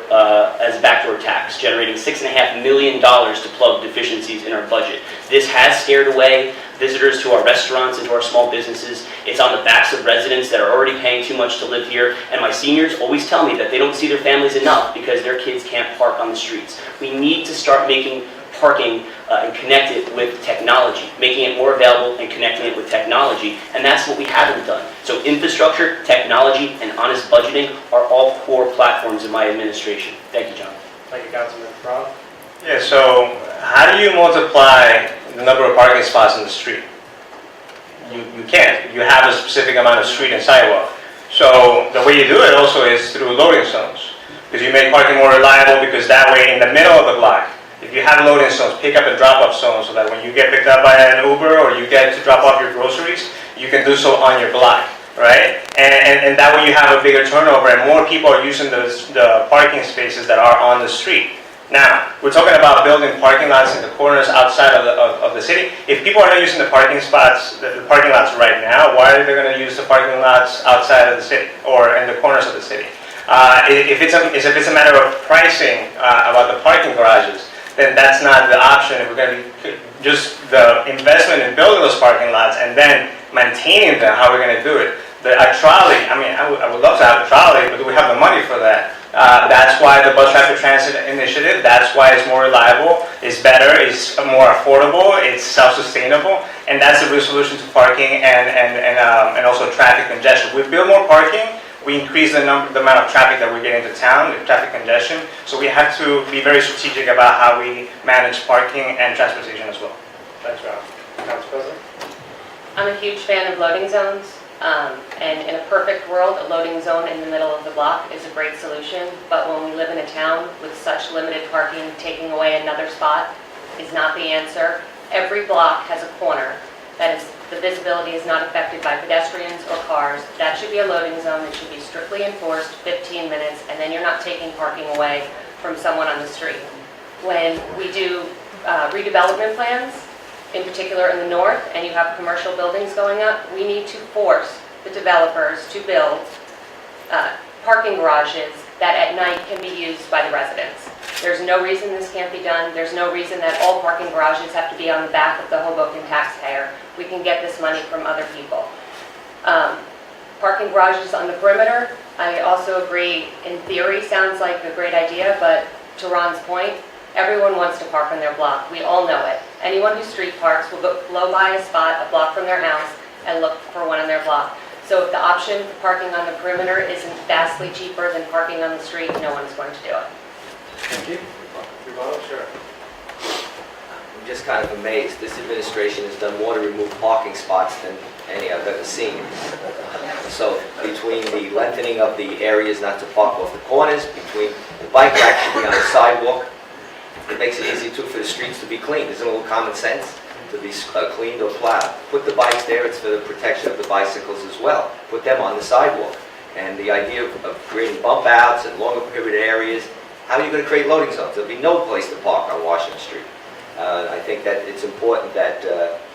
tax, generating $6.5 million to plug deficiencies in our budget. This has scared away visitors to our restaurants and to our small businesses. It's on the backs of residents that are already paying too much to live here. And my seniors always tell me that they don't see their families enough because their kids can't park on the streets. We need to start making parking and connect it with technology, making it more available and connecting it with technology, and that's what we haven't done. So infrastructure, technology, and honest budgeting are all core platforms in my administration. Thank you, John. Thank you, Councilman Brown. Yeah, so how do you multiply the number of parking spots on the street? You can't. You have a specific amount of street and sidewalk. So the way you do it also is through loading zones, because you make parking more reliable, because that way in the middle of the block, if you have loading zones, pick up and drop off zones, so that when you get picked up by an Uber or you get to drop off your groceries, you can do so on your block, right? And that way you have a bigger turnover and more people are using the parking spaces that are on the street. Now, we're talking about building parking lots in the corners outside of the city. If people are not using the parking spots, the parking lots right now, why are they going to use the parking lots outside of the city or in the corners of the city? If it's a matter of pricing about the parking garages, then that's not the option. If we're going to just the investment in building those parking lots and then maintaining them, how we're going to do it. A trolley, I mean, I would love to have a trolley, but do we have the money for that? That's why the bus rapid transit initiative, that's why it's more reliable, it's better, it's more affordable, it's self-sustainable, and that's the real solution to parking and also traffic congestion. We build more parking, we increase the amount of traffic that we get into town, the traffic congestion, so we have to be very strategic about how we manage parking and transportation as well. Thanks, Rob. Council President. I'm a huge fan of loading zones. And in a perfect world, a loading zone in the middle of the block is a great solution, but when we live in a town with such limited parking, taking away another spot is not the answer. Every block has a corner that is, the visibility is not affected by pedestrians or cars. That should be a loading zone that should be strictly enforced, 15 minutes, and then you're not taking parking away from someone on the street. When we do redevelopment plans, in particular in the north, and you have commercial buildings going up, we need to force the developers to build parking garages that at night can be used by the residents. There's no reason this can't be done. There's no reason that all parking garages have to be on the back of the Hoboken taxpayer. We can get this money from other people. Parking garages on the perimeter, I also agree, in theory, sounds like a great idea, but to Ron's point, everyone wants to park on their block. We all know it. Anyone who street parks will blow by a spot a block from their house and look for one on their block. So if the option for parking on the perimeter isn't vastly cheaper than parking on the street, no one's going to do it. Thank you. Sure. I'm just kind of amazed. This administration has done more to remove parking spots than any I've ever seen. So between the lengthening of the areas not to park off the corners, between the bike rack should be on the sidewalk, it makes it easy too for the streets to be cleaned. Isn't it a little common sense to be cleaned or plowed? Put the bikes there, it's for the protection of the bicycles as well. Put them on the sidewalk. And the idea of creating bump outs and longer prohibited areas, how are you going to create loading zones? There'll be no place to park on Washington Street. I think that it's important that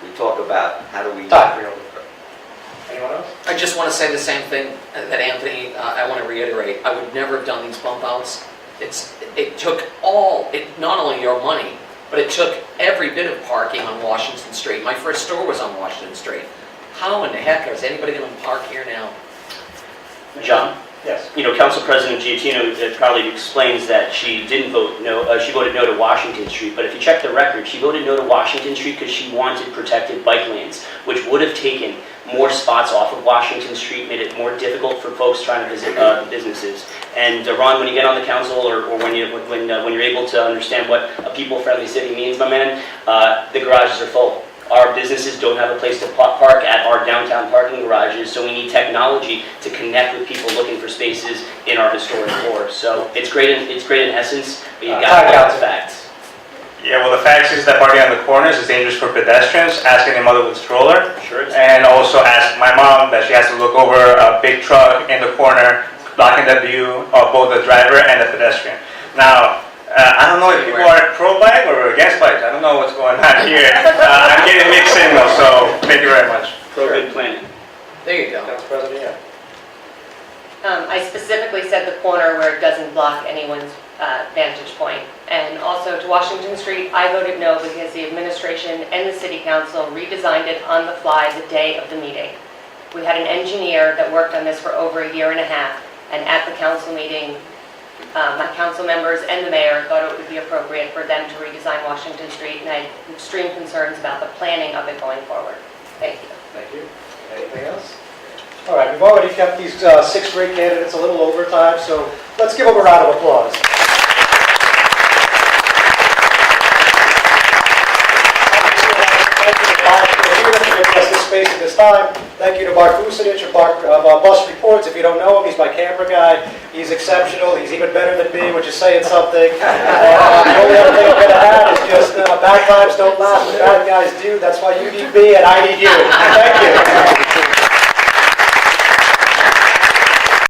we talk about how do we... Anyone else? I just want to say the same thing that Anthony, I want to reiterate. I would never have done these bump outs. It took not only your money, but it took every bit of parking on Washington Street. My first store was on Washington Street. How in the heck is anybody going to park here now? John? Yes. You know, Council President Giattino probably explains that she didn't vote no, she voted no to Washington Street, but if you check the record, she voted no to Washington Street because she wanted protected bike lanes, which would have taken more spots off of Washington Street, made it more difficult for folks trying to visit businesses. And Ron, when you get on the council, or when you're able to understand what a people-friendly city means, my man, the garages are full. Our businesses don't have a place to park at our downtown parking garages, so we need technology to connect with people looking for spaces in our historic core. So it's great in essence, but you got to have the facts. Yeah, well, the fact is that parking on the corners is dangerous for pedestrians. Ask any mother with a stroller. Sure is. And also ask my mom that she has to look over a big truck in the corner, blocking the view of both the driver and the pedestrian. Now, I don't know if people are pro-bike or against bike. I don't know what's going on here. I'm getting mixed signals, so thank you very much. Pro-good planning. There you go. Council President, yeah. I specifically said the corner where it doesn't block anyone's vantage point. And also to Washington Street, I voted no because the administration and the city council redesigned it on the fly the day of the meeting. We had an engineer that worked on this for over a year and a half, and at the council meeting, my council members and the mayor thought it would be appropriate for them to redesign Washington Street, and I had extreme concerns about the planning of it going forward. Thank you. Thank you. Anything else? All right, we've already kept these 6 great candidates a little over time, so let's give them a round of applause. This space at this time. Thank you to Mark Vucinic of Bus Reports. If you don't know him, he's my camera guy. He's exceptional. He's even better than me, which is saying something. The only other thing I'm going to add is just bad times don't last, but bad guys do. That's why you need me and I need you. Thank you.